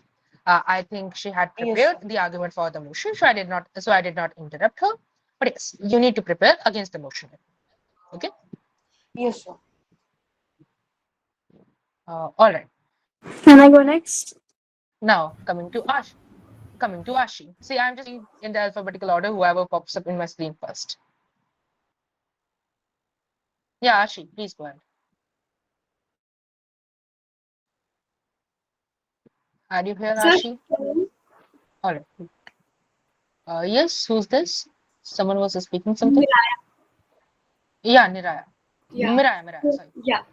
I think she had Yes, prepared sir. the argument for the motion, so I did not interrupt her. But yes, you need to prepare against the motion. Okay. Yes, sir. All right. Can I go next? Now coming to Ashi. See, I'm just going in the alphabetical order. Whoever pops up in my screen first. Yeah, Ashi, please go ahead. Are you here, Sir, Ashi? All right. Yes. Who's this? Someone was speaking something. Niraya. Yeah, Niraya. Yeah. Miraya. Sorry. Yeah.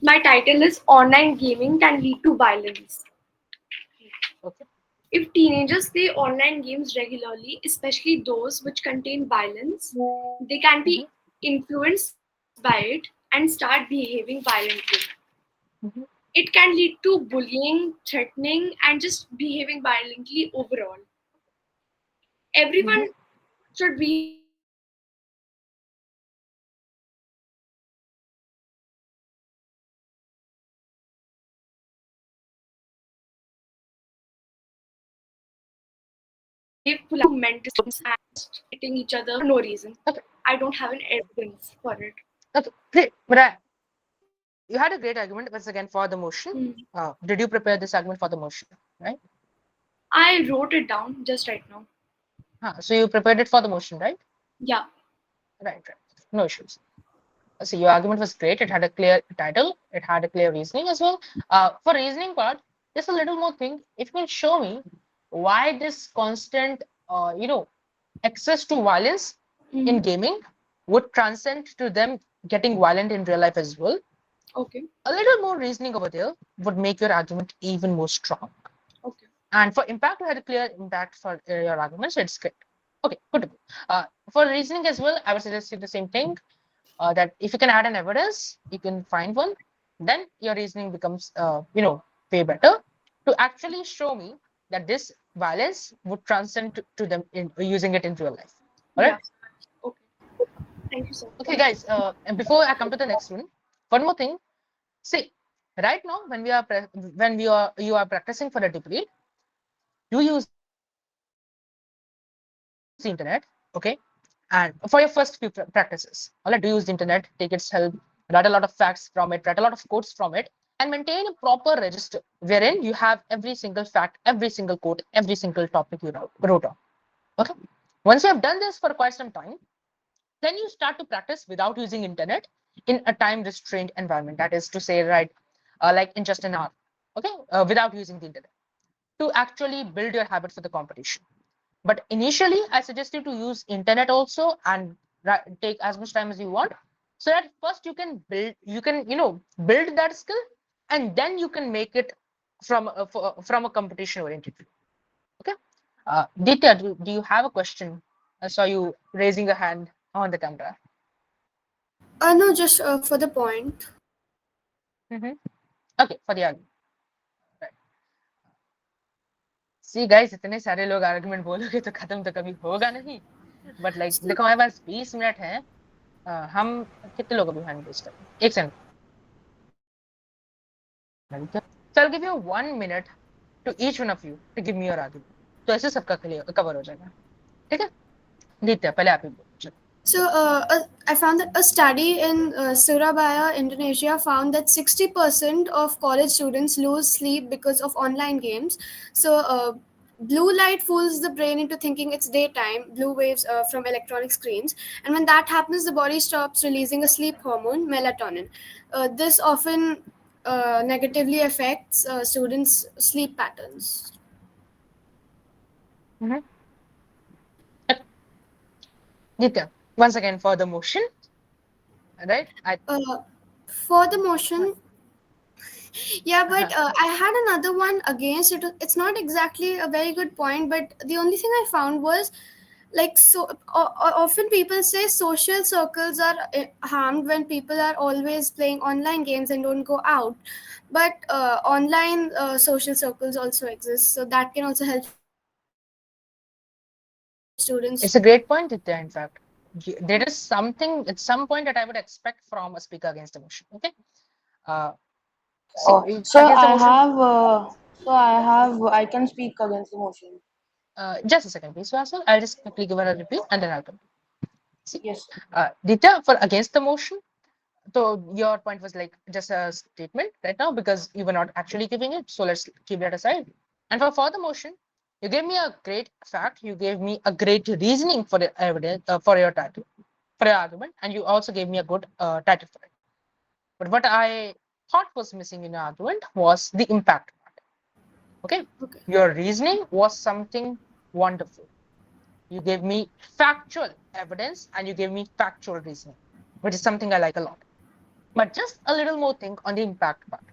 My title is Online Gaming Can Lead to Violence. Okay. If teenagers play online games regularly, especially those which contain violence, they can Mm-hmm. be influenced by it and start behaving violently. Mm-hmm. It can lead to bullying, threatening, and just behaving violently overall. Mm-hmm. Everyone should behave politely online, and hitting each other for no reason. Okay. I don't have an evidence for it. Okay. Great. Miraya, you had a great argument once again for the motion. Hmm. Did you prepare this argument for the motion? Right. I wrote it down just right now. So you prepared it for the motion, right? Yeah. Right. No issues. So your argument was great. It had a clear title. It had a clear reasoning as well. For reasoning part, just a little more thing. If you can show me why this constant, access to violence Hmm. in gaming would transcend to them getting violent in real life as well. Okay. A little more reasoning over there would make your argument even more strong. Okay. And for impact, you had a clear impact for your argument, so it's great. Okay, good to go. For reasoning as well, I would suggest you the same thing. That if you can add an evidence, you can find one, then your reasoning becomes, way better to actually show me that this violence would transcend to them in using it in real life. All right. Yeah. Okay. Thank you, sir. Okay, guys. And before I come to the next one more thing. See, right now when when you are practicing for a debate, do use the internet, okay? And for your first few practices, all right, do use the internet, take its help, write a lot of facts from it, write a lot of quotes from it, and maintain a proper register wherein you have every single fact, every single quote, every single topic you wrote on. Okay. Once you have done this for quite some time, then you start to practice without using internet in a time restrained environment. That is to say, right, like in just an hour. Okay, without using the internet to actually build your habit for the competition. But initially, I suggest you to use internet also and take as much time as you want, so that first you can build that skill, and then you can make it from a competition oriented view. Okay, Ditya, do you have a question? I saw you raising a hand on the camera. No, just for the point. Mhm. Okay, for the argument. Right. See guys, इतने सारे लोग argument बोलोगे तो खत्म तो कभी होगा नहीं. बट लाइक So, देखो हमारे पास 20 मिनट है. हम कितने लोग अभी हैंड रेज करें? एक second. So I'll give you 1 minute to each one of you to give me your argument. तो ऐसे सबका कवर हो जाएगा. ठीक है? नित्य पहले आप ही बोलो. So, I found that a study in Surabaya, Indonesia, found that 60% of college students lose sleep because of online games. So, blue light fools the brain into thinking it's daytime, blue waves from electronic screens. And when that happens, the body stops releasing a sleep hormone, melatonin. This often negatively affects students' sleep patterns. Mm-hmm. Nitya, once again for the motion, right? For the motion, yeah, but I had another one against it. It's not exactly a very good point, but the only thing I found was like often people say social circles are harmed when people are always playing online games and don't go out, but online social circles also exist, so that can also help students. It's a great point, Nitya. In fact, there is something at some point that I would expect from a speaker against emotion. Okay. Uh, See, Oh, against the motion. I can speak against the motion. Just a second, please, Vasu. I'll just quickly give her a repeat and then I'll come. See, Yes. Ditya, for against the motion. So your point was like just a statement right now because you were not actually giving it. So let's keep that aside. And for the motion, you gave me a great fact. You gave me a great reasoning for the evidence for your title, for your argument, and you also gave me a good title for it. But what I thought was missing in your argument was the impact part. Okay, Okay. your reasoning was something wonderful. You gave me factual evidence and you gave me factual reasoning, which is something I like a lot. But just a little more think on the impact part,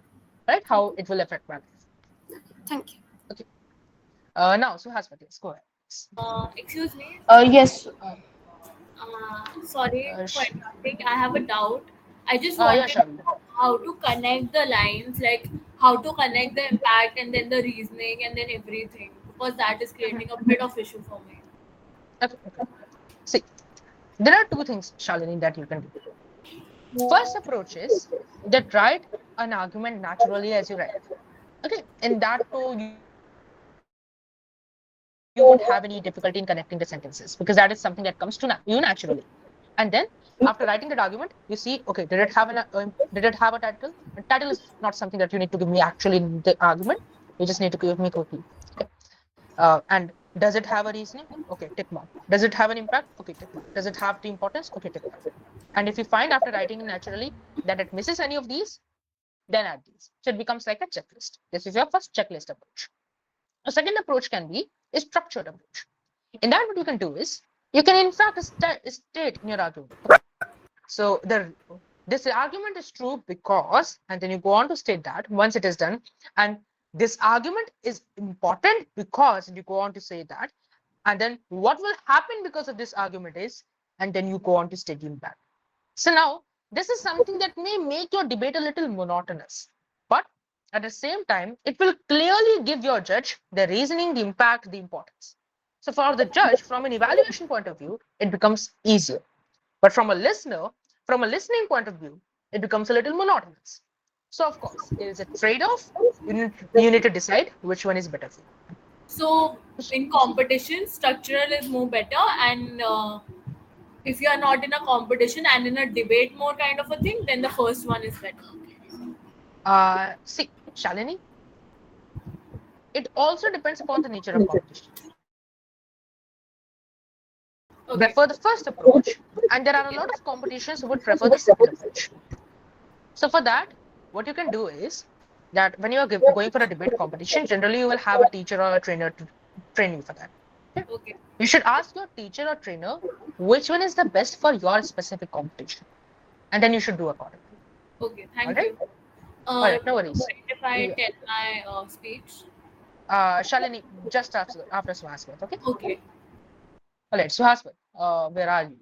right? How it will affect my life. Thank you. Okay. Now, Suhaswati, let's go ahead. Excuse me. Yes. Sorry for interrupting. I have a doubt. I just Yeah, wanted to Shabby. know how to connect the lines, like how to connect the impact and then the reasoning and then everything, because that is creating a bit of issue for me. Okay, okay. See, there are two things, Shalini, that you can do. First approach is that write an argument naturally as you write it. Okay, in that too, you won't have any difficulty in connecting the sentences because that is something that comes to you naturally. And then after writing that argument, you see, okay, did it have did it have a title? And title is not something that you need to give me actually in the argument. You just need to give me quickly. Okay. And does it have a reasoning? Okay, tick mark. Does it have an impact? Okay, tick mark. Does it have the importance? Okay, tick mark. And if you find after writing it naturally that it misses any of these, then add these. So it becomes like a checklist. This is your first checklist approach. A second approach can be a structured approach. In that, what you can do is you can in fact state in your argument. Okay? So this argument is true because, and then you go on to state that once it is done, and this argument is important because, and you go on to say that, and then what will happen because of this argument is, and then you go on to state the impact. So now this is something that may make your debate a little monotonous, but at the same time, it will clearly give your judge the reasoning, the impact, the importance. So for the judge, from an evaluation point of view, it becomes easier. But from a listening point of view, it becomes a little monotonous. So of course, it is a trade-off. You need to decide which one is better for you. So in competition, structural is more better, and if you are not in a competition and in a debate more kind of a thing, then the first one is better. See, Shalini, it also depends upon the nature of competition. Some Okay. prefer the first approach, and there are a lot of competitions who would prefer the second approach. So for that, what you can do is that when you are going for a debate competition, generally you will have a teacher or a trainer to train you for that. Okay? Okay. You should ask your teacher or trainer which one is the best for your specific competition, and then you should do accordingly. Okay. All Thank right? you. All right, no Do you worries. mind if I Yeah. tell my speech? Shalini, just after Suhaswat, okay? Okay. All right, Suhaswat, where are you?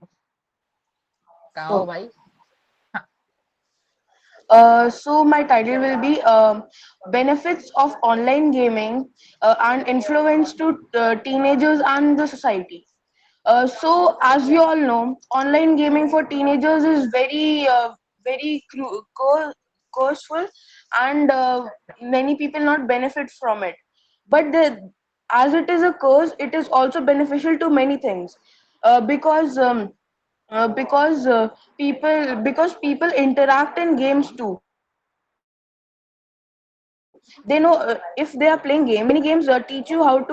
कहाँ हो So, भाई? हाँ, so my title will be benefits of online gaming and influence to teenagers and the society. So, as we all know, online gaming for teenagers is very curseful, and many people not benefit from it. But as it is a curse, it is also beneficial to many things, because people interact in games too. They know if they are playing games, many games teach you how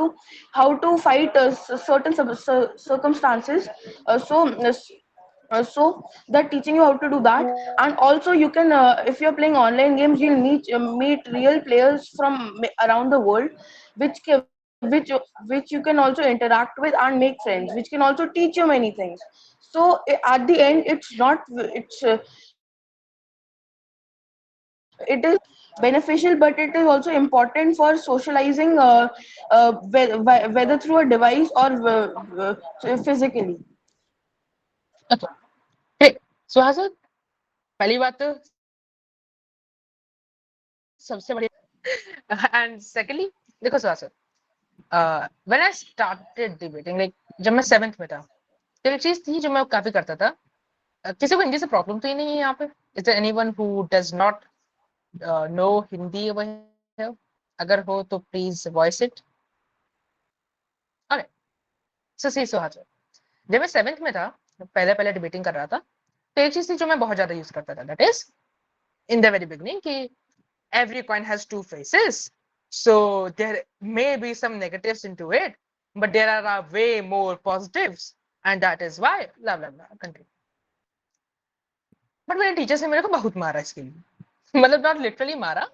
to fight certain circumstances. So they're teaching you how to do that. And also you can, if you're playing online games, you'll meet real players from around the world, which which you can also interact with and make friends, which can also teach you many things. So at the end, it is beneficial, but it is also important for socializing, whether through a device or physically. okay. Hey, Suhaswat, पहली बात तो सबसे बढ़िया and secondly, देखो सुहासत, when I started debating, like जब मैं 7th में था, तो एक चीज थी जो मैं काफी करता था. किसी को हिंदी से प्रॉब्लम तो ही नहीं है यहाँ पे? Is there anyone who does not know Hindi over here? अगर हो तो please voice it. Alright. So see सुहासत, जब मैं 7th में था, पहले पहले डिबेटिंग कर रहा था, तो एक चीज थी जो मैं बहुत ज्यादा यूज करता था, that is in the very beginning कि every coin has two faces. So there may be some negatives into it, but there are way more positives. And that is why, blah, blah, blah, continue. But मेरे teacher ने मेरे को बहुत मारा इसके लिए. मतलब not literally मारा,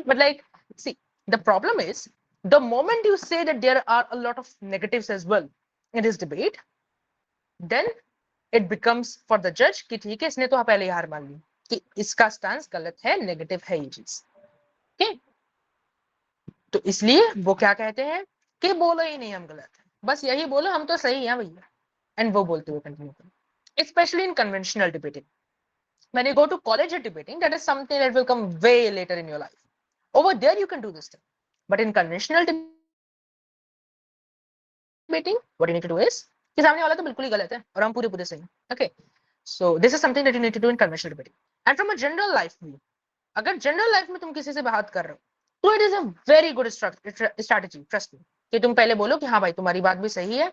but like, see, the problem is, the moment you say that there are a lot of negatives as well in this debate, then it becomes for the judge कि ठीक है इसने तो पहले ही हार मान ली कि इसका स्टांस गलत है, नेगेटिव है ये चीज. ओके, तो इसलिए वो क्या कहते हैं कि बोलो ही नहीं हम गलत हैं, बस यही बोलो हम तो सही हैं भैया. एंड वो बोलते हुए कंटिन्यू करो, especially in conventional debating. When you go to college debating, that is something that will come way later in your life. Over there you can do this thing, but in conventional debating, what you need to do is कि सामने वाला तो बिल्कुल ही गलत है और हम पूरे पूरे सही. Okay, so this is something that you need to do in conventional debating. And from a general life view, अगर जनरल लाइफ में तुम किसी से बात कर रहे हो, तो it is a very good strategy, trust me, कि तुम पहले बोलो कि हाँ भाई तुम्हारी बात भी सही है,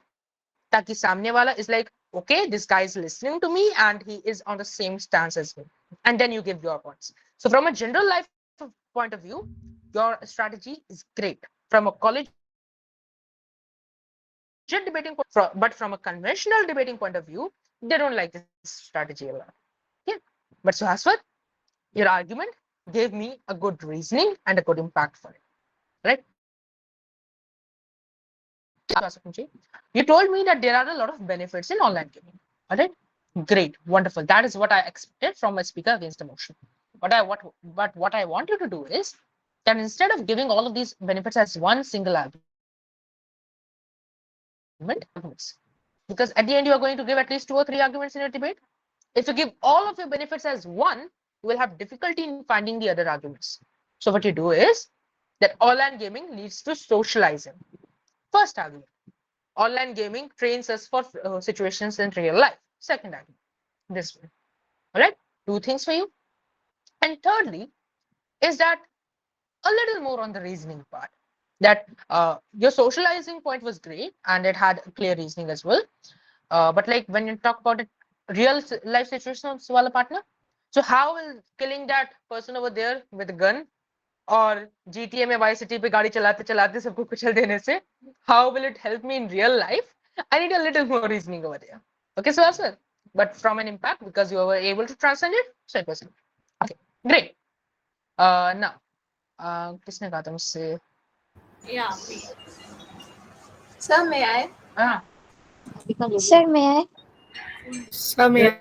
ताकि सामने वाला is like okay this guy is listening to me and he is on the same stance as me, and then you give your points. So from a general life point of view, your strategy is great. From a collegiate debating point, but from a conventional debating point of view, they don't like this strategy a lot. Yeah. But Suhaswat, your argument gave me a good reasoning and a good impact for it. Right? You told me that there are a lot of benefits in online gaming. All right? Great, wonderful. That is what I expected from a speaker against emotion. But what I want you to do is that instead of giving all of these benefits as one single argument, arguments. Because at the end, you are going to give at least 2 or 3 arguments in your debate. If you give all of your benefits as one, you will have difficulty in finding the other arguments. So what you do is that online gaming leads to socializing. First argument, online gaming trains us for situations in real life. Second argument, this way. All right, two things for you. And thirdly, is that a little more on the reasoning part. That your socializing point was great and it had clear reasoning as well. But like when you talk about it, real life situations wala partner. So how will killing that person over there with a gun or GTA में Y city पे गाड़ी चलाते चलाते सबको कुचल देने से, how will it help me in real life? I need a little more reasoning over there. Okay, so as well. But from an impact because you were able to transcend it, so it was okay. Great. Now, किसने कहा था मुझसे? Yeah, me. Sir, may I? हाँ, Sir, may I? Sir, may I?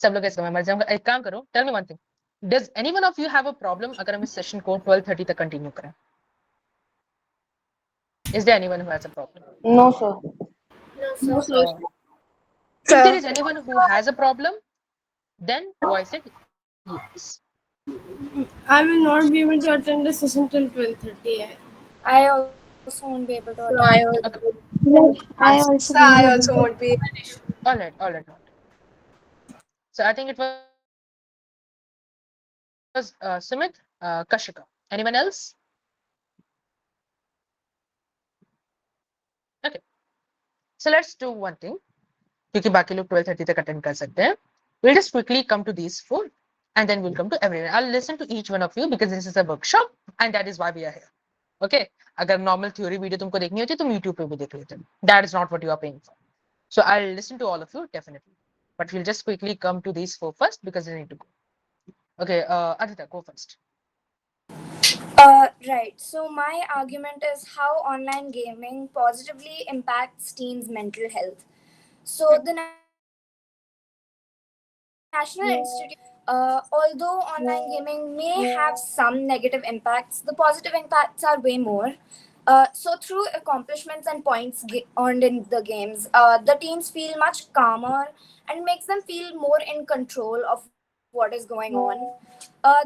सब लोग ऐसे मैं मर जाऊंगा. एक काम करो, tell me one thing. Does any one of you have a problem अगर हम इस सेशन को 12:30 तक कंटिन्यू करें? Is there anyone who has a problem? No, sir. No, sir. If there is anyone who has a problem, then voice it yes. I will not be able to attend the session till 12:30. I also won't be able to attend. So I Okay. I also Sir, won't be I able also to. won't be. All right. So I think it was Sumit, Kashika. Anyone else? Okay. So let's do one thing. क्योंकि बाकी लोग 12:30 तक attend कर सकते हैं. We'll just quickly come to these four and then we'll come to everyone. I'll listen to each one of you because this is a workshop and that is why we are here. Okay. अगर normal theory video तुमको देखनी होती है तुम YouTube पे भी देख लेते. That is not what you are paying for. So I'll listen to all of you definitely. But we'll just quickly come to these four first because they need to go. Okay, Adita, go first. Right. So my argument is how online gaming positively impacts teens' mental health. So the National Institute of although online gaming may have some negative impacts, the positive impacts are way more. So through accomplishments and points earned in the games, the teens feel much calmer and makes them feel more in control of what is going on.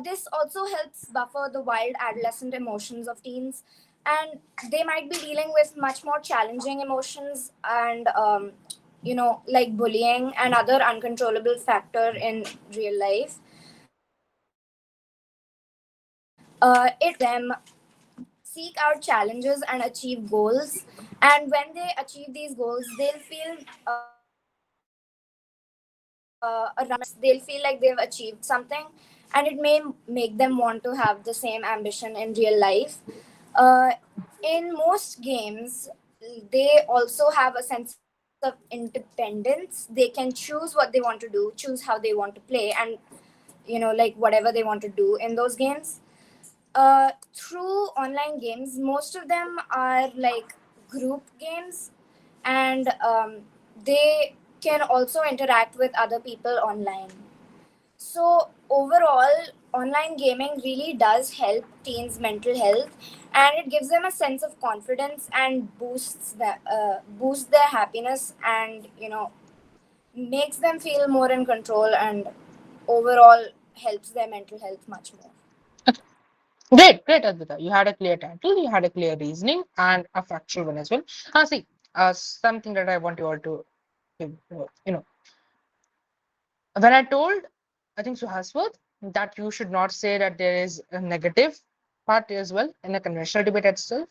This also helps buffer the wild adolescent emotions of teens, and they might be dealing with much more challenging emotions and like bullying and other uncontrollable factor in real life. It them seek out challenges and achieve goals, and when they achieve these goals they'll feel they'll feel like they've achieved something, and it may make them want to have the same ambition in real life. uh, in most games they also have a sense of independence. They can choose what they want to do, choose how they want to play, and like whatever they want to do in those games. Through online games, most of them are like group games, and they can also interact with other people online. So overall, online gaming really does help teens' mental health, and it gives them a sense of confidence and boosts their happiness, and makes them feel more in control, and overall helps their mental health much more. Great, Advita. You had a clear title, you had a clear reasoning, and a factual one as well. See, something that I want you all to, you know, when I told, I think Suhaswat, that you should not say that there is a negative part as well in a conventional debate itself,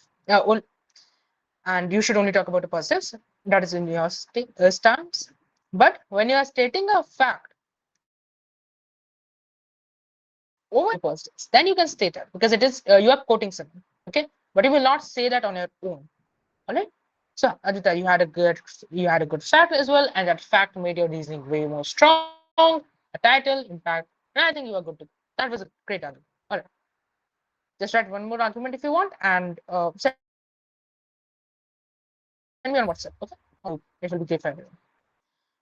and you should only talk about the positives. That is in your stance. But when you are stating a fact over positives, then you can state it because it is you are quoting someone. Okay, but you will not say that on your own. All right. So Adita, you had a good fact as well, and that fact made your reasoning way more strong. A title, impact, and I think you are good to go. That was a great argument. All right. Just write one more argument if you want, and send me on WhatsApp. Okay. It will be great for everyone.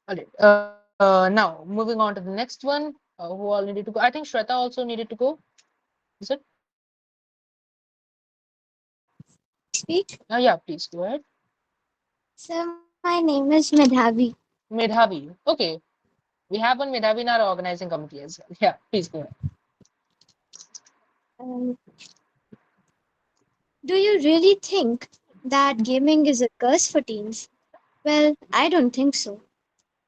All right. Now moving on to the next one. Who all needed to go? I think Shweta also needed to go. Is it? Speak. Yeah. Please go ahead. Sir, my name is Medhavi. Medhavi. Okay. We have one Medhavi in our organizing committee as well. Yeah. Please go ahead. Um, do you really think that gaming is a curse for teens? Well, I don't think so.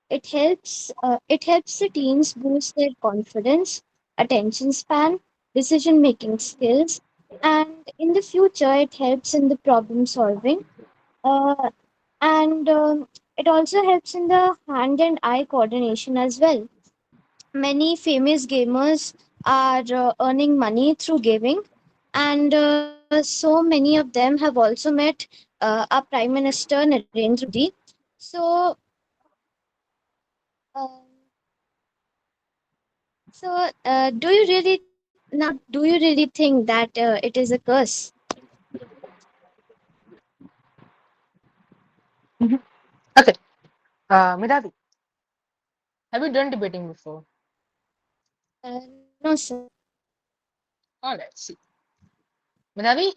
It helps the teens boost their confidence, attention span, decision making skills, and in the future, it helps in the problem solving. Uh, and It also helps in the hand and eye coordination as well. Many famous gamers are earning money through gaming, and so many of them have also met our Prime Minister Narendra Modi. So, um, do you really do you really think that it is a curse? Mhm. Okay. Midhavi, have you done debating before? No, sir. All right. See, Midhavi,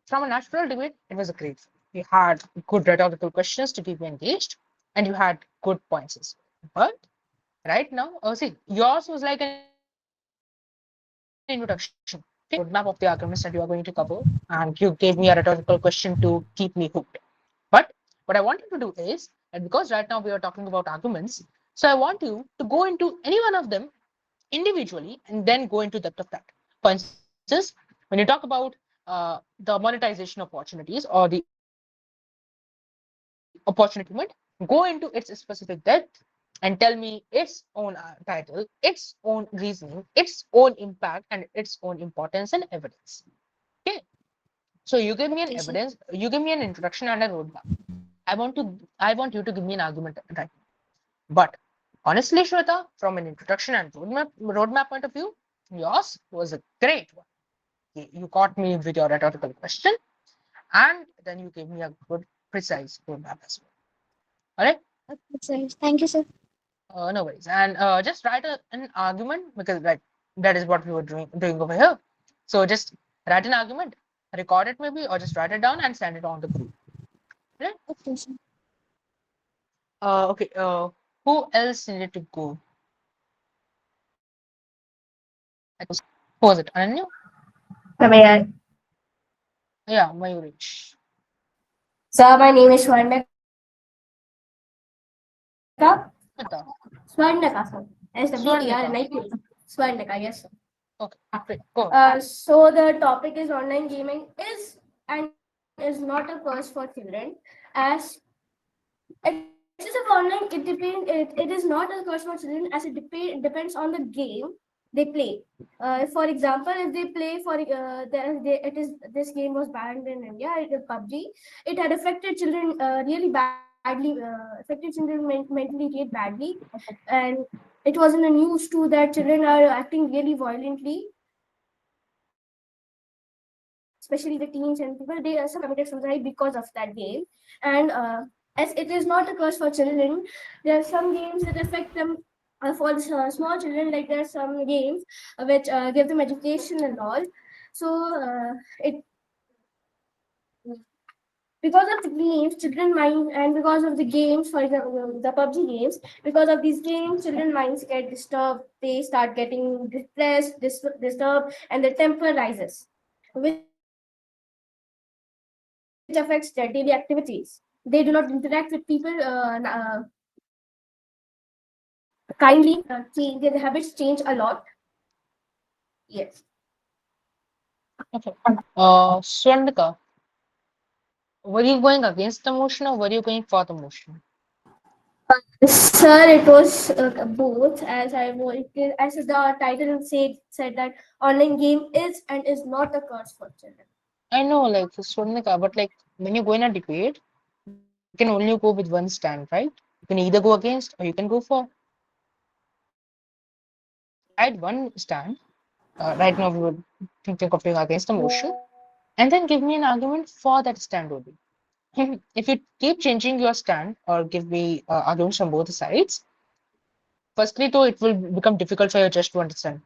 from a natural debate, it was a great. You had good rhetorical questions to keep you engaged, and you had good points as well. But right now, see, yours was like an introduction. Okay, you gave me a roadmap of the arguments that you are going to cover, and you gave me a rhetorical question to keep me hooked. But what I want you to do is, and because right now we are talking about arguments, so I want you to go into any one of them individually and then go into depth of that. For instance, when you talk about the monetization opportunities or the opportunity movement, go into its specific depth and tell me its own title, its own reasoning, its own impact, and its own importance and evidence. Okay. So you give me an evidence, you give me an Okay, sir. introduction and a roadmap. I want you to give me an argument right. But honestly, Shweta, from an introduction and roadmap point of view, yours was a great one. You caught me with your rhetorical question, and then you gave me a good, precise roadmap as well. All right, Okay, sir. Thank you, sir. no worries. And just write an argument because that is what we were doing over here. So just write an argument, record it maybe, or just write it down and send it on the group. Right? Okay, sir. Okay. Who else needed to go? I think who was it? Ananya? May I? Yeah, Mayurich. Sir, my name is Swarnaka. Smita. Swarnaka, sir. Swarnika. SWERNIKA. Swarnaka, yes, sir. Okay, great. Go ahead. So the topic is online gaming is and is not a curse for children, as excessive online it is not a curse for children as it depends on the game they play. For example, if they play for it is this game was banned in India, it is PUBG. It had affected children really badly, affected children mentally really badly, and it was in the news too that children are acting really violently, especially the teens and people. They some committed suicide because of that game, and as it is not a curse for children, there are some games that affect them. For the small children, like there are some games which give them education and all. So it because of the games, children mind, and because of the games, for example, the PUBG games, because of these games, children minds get disturbed. They start getting depressed, disturbed, and their temper rises, which affects their daily activities. They do not interact with people kindly. Their habits change a lot. Yes. Okay. Swarnika, were you going against the motion or were you going for the motion? Sir, it was both, as as the title said that online game is and is not a curse for children. I know, like Swarnika, but like when you go in a debate, you can only go with one stand, right? You can either go against or you can go for. So decide one stand. Right now, we were thinking of going against the motion, and then give me an argument for that stand only. If you keep changing your stand or give me arguments from both sides, firstly, though, it will become difficult for you just to understand.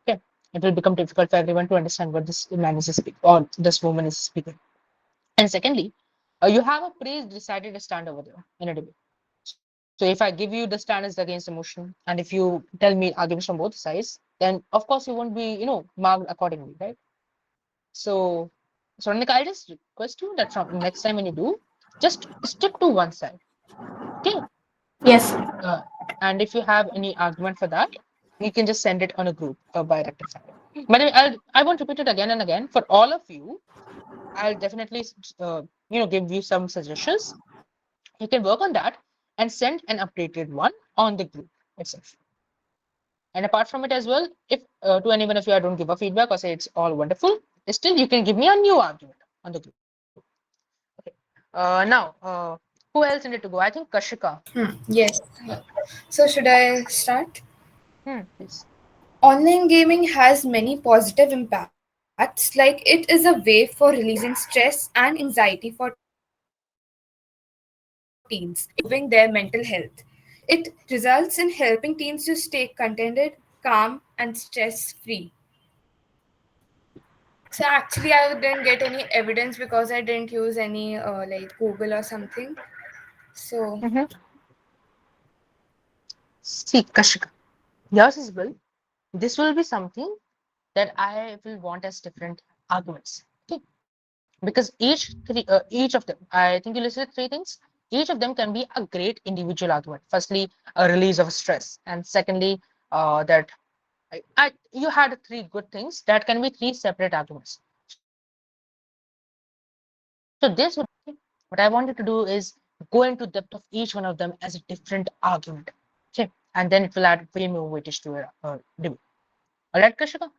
Okay, it will become difficult for everyone to understand what this man is speaking or this woman is speaking. And secondly, you have a pre-decided stand over there in a debate. So if I give you the stand is against emotion, and if you tell me arguments from both sides, then of course you won't be, marked accordingly, right? So, Sonika, I'll just request you that from next time when you do, just stick to one side. Okay. Yes. Uh, and if you have any argument for that, you can just send it on a group by rectifying it. But I won't repeat it again and again. For all of you, I'll definitely give you some suggestions. You can work on that and send an updated one on the group itself. And apart from it as well, if to anyone of you I don't give a feedback or say it's all wonderful, still you can give me a new argument on the group. Okay. Now, who else needed to go? I think Kashika. Yes. So should I start? Please. Online gaming has many positive impacts, like it is a way for releasing stress and anxiety for teens, improving their mental health. It results in helping teens to stay contented, calm, and stress free. So actually, I didn't get any evidence because I didn't use any like Google or something. So Mhm. See, Kashika, yours is well. This will be something that I will want as different arguments. Okay, because each of them, I think you listed three things. Each of them can be a great individual argument. Firstly, a release of stress, and secondly, that you had three good things that can be three separate arguments. So this would what I wanted to do is go into depth of each one of them as a different argument. Okay, and then it will add way more weightage to your debate. All right, Kashika.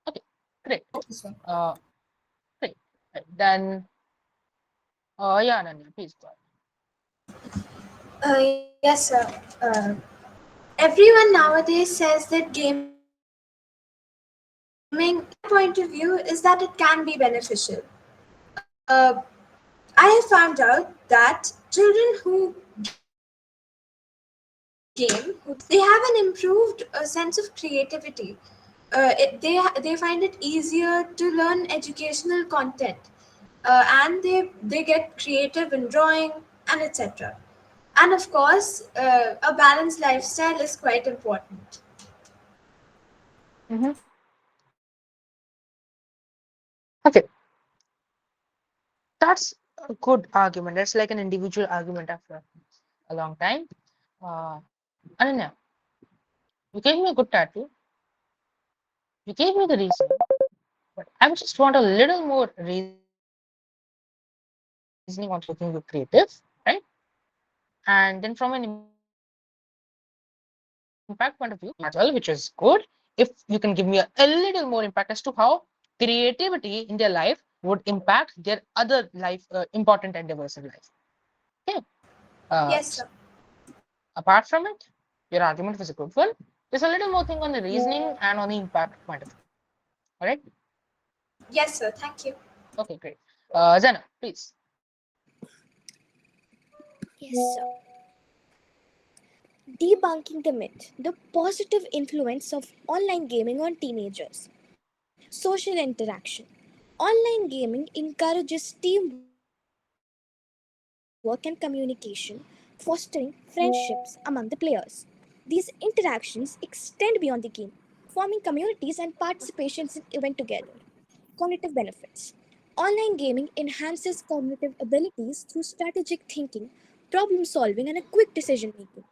Okay, great. Uh, Great. Then, yeah, Ananya, please go ahead. Yes, sir. Everyone nowadays says that gaming, point of view, is that it can be beneficial. I have found out that children who game, they have an improved sense of creativity. They find it easier to learn educational content, and they get creative in drawing and etc. And of course, a balanced lifestyle is quite important. Mhm. Okay, that's a good argument. That's like an individual argument after a long time. Ananya, you gave me a good tattoo. You gave me the reason, but I would just want a little more reasoning on top of that. Firstly, you said that you're looking to creative, right? And then from an impact point of view, as well, which is good. If you can give me a little more impact as to how creativity in their life would impact their other life important endeavors in life. Okay. Yes, sir. Apart from it, your argument was a good one. There's a little more thing on the reasoning and on the impact point of view. All right. Yes, sir. Thank you. Okay, great. Zena, please. Yes, sir. Debunking the myth, the positive influence of online gaming on teenagers. Social interaction. Online gaming encourages teamwork and communication, fostering friendships among the players. These interactions extend beyond the game, forming communities and participations in event together. Cognitive benefits. Online gaming enhances cognitive abilities through strategic thinking, problem solving, and a quick decision making.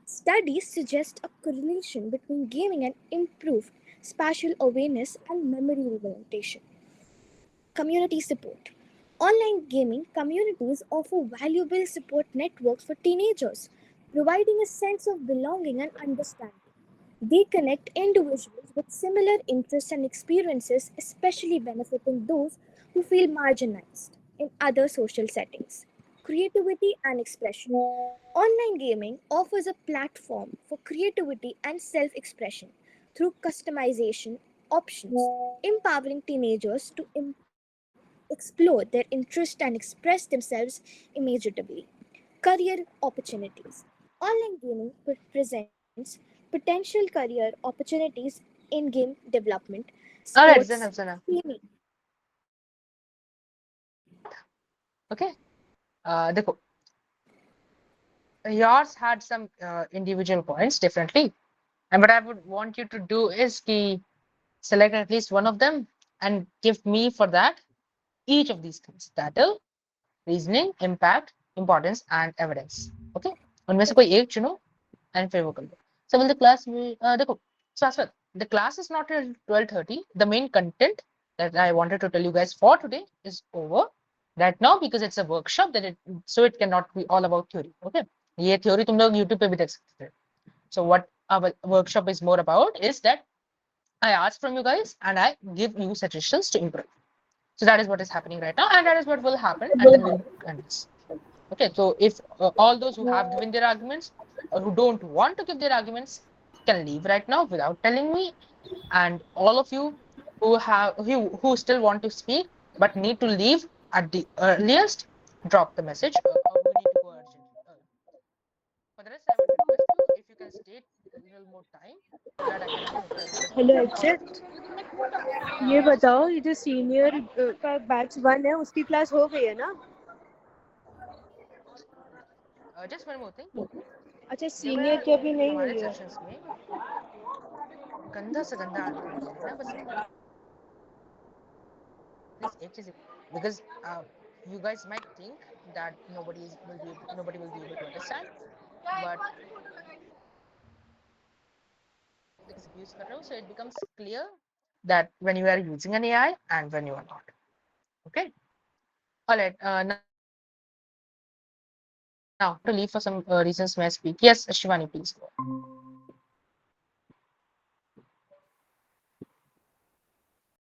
Studies suggest a correlation between gaming and improved spatial awareness and memory retention. Community support. Online gaming communities offer valuable support networks for teenagers, providing a sense of belonging and understanding. They connect individuals with similar interests and experiences, especially benefiting those who feel marginalized in other social settings. Creativity and expression. Online gaming offers a platform for creativity and self expression through customization options, empowering teenagers to explore their interests and express themselves immediately. Career opportunities. Online gaming presents potential career opportunities in game development, All right, sports, Zena. gaming. Okay. Dekho, yours had some individual points differently. And what I would want you to do is select at least one of them and give me for that each of these things. Title, reasoning, impact, importance and evidence. Okay, उनमें से कोई एक चुनो and फिर वो कर लो। So will the class will देखो Shashwat, the class is not till 12:30. The main content that I wanted to tell you guys for today is over right now because it's a workshop that it cannot be all about theory. Okay, ये theory तुम लोग YouTube पे भी देख सकते हो. So what our workshop is more about is that I ask from you guys and I give you suggestions to improve. So that is what is happening right now, and that is what will happen, and then we'll end this. Okay, so if all those who have given their arguments or who don't want to give their arguments can leave right now without telling me, and all of you who still want to speak but need to leave at the earliest, drop the message or we need to go urgently. For the rest, I would request you if you can stay a little more time so that I can tell the rest of hello you. अक्षत, ये Yes. बताओ, ये जो senior का batch 1 है उसकी class हो गई है ना? Just one more thing. अच्छा, जब सीनियर की अभी नहीं हमारे हुई है। सेशंस में गंदा से गंदा आर्ग्यूमेंट ले लेना बस please एक चीज because you guys might think that nobody will be able to understand but abuse कर रहे हो so it becomes clear that when you are using an AI and when you are not. Okay, all right, now to leave for some reasons may I speak. Yes, Shivani, please go.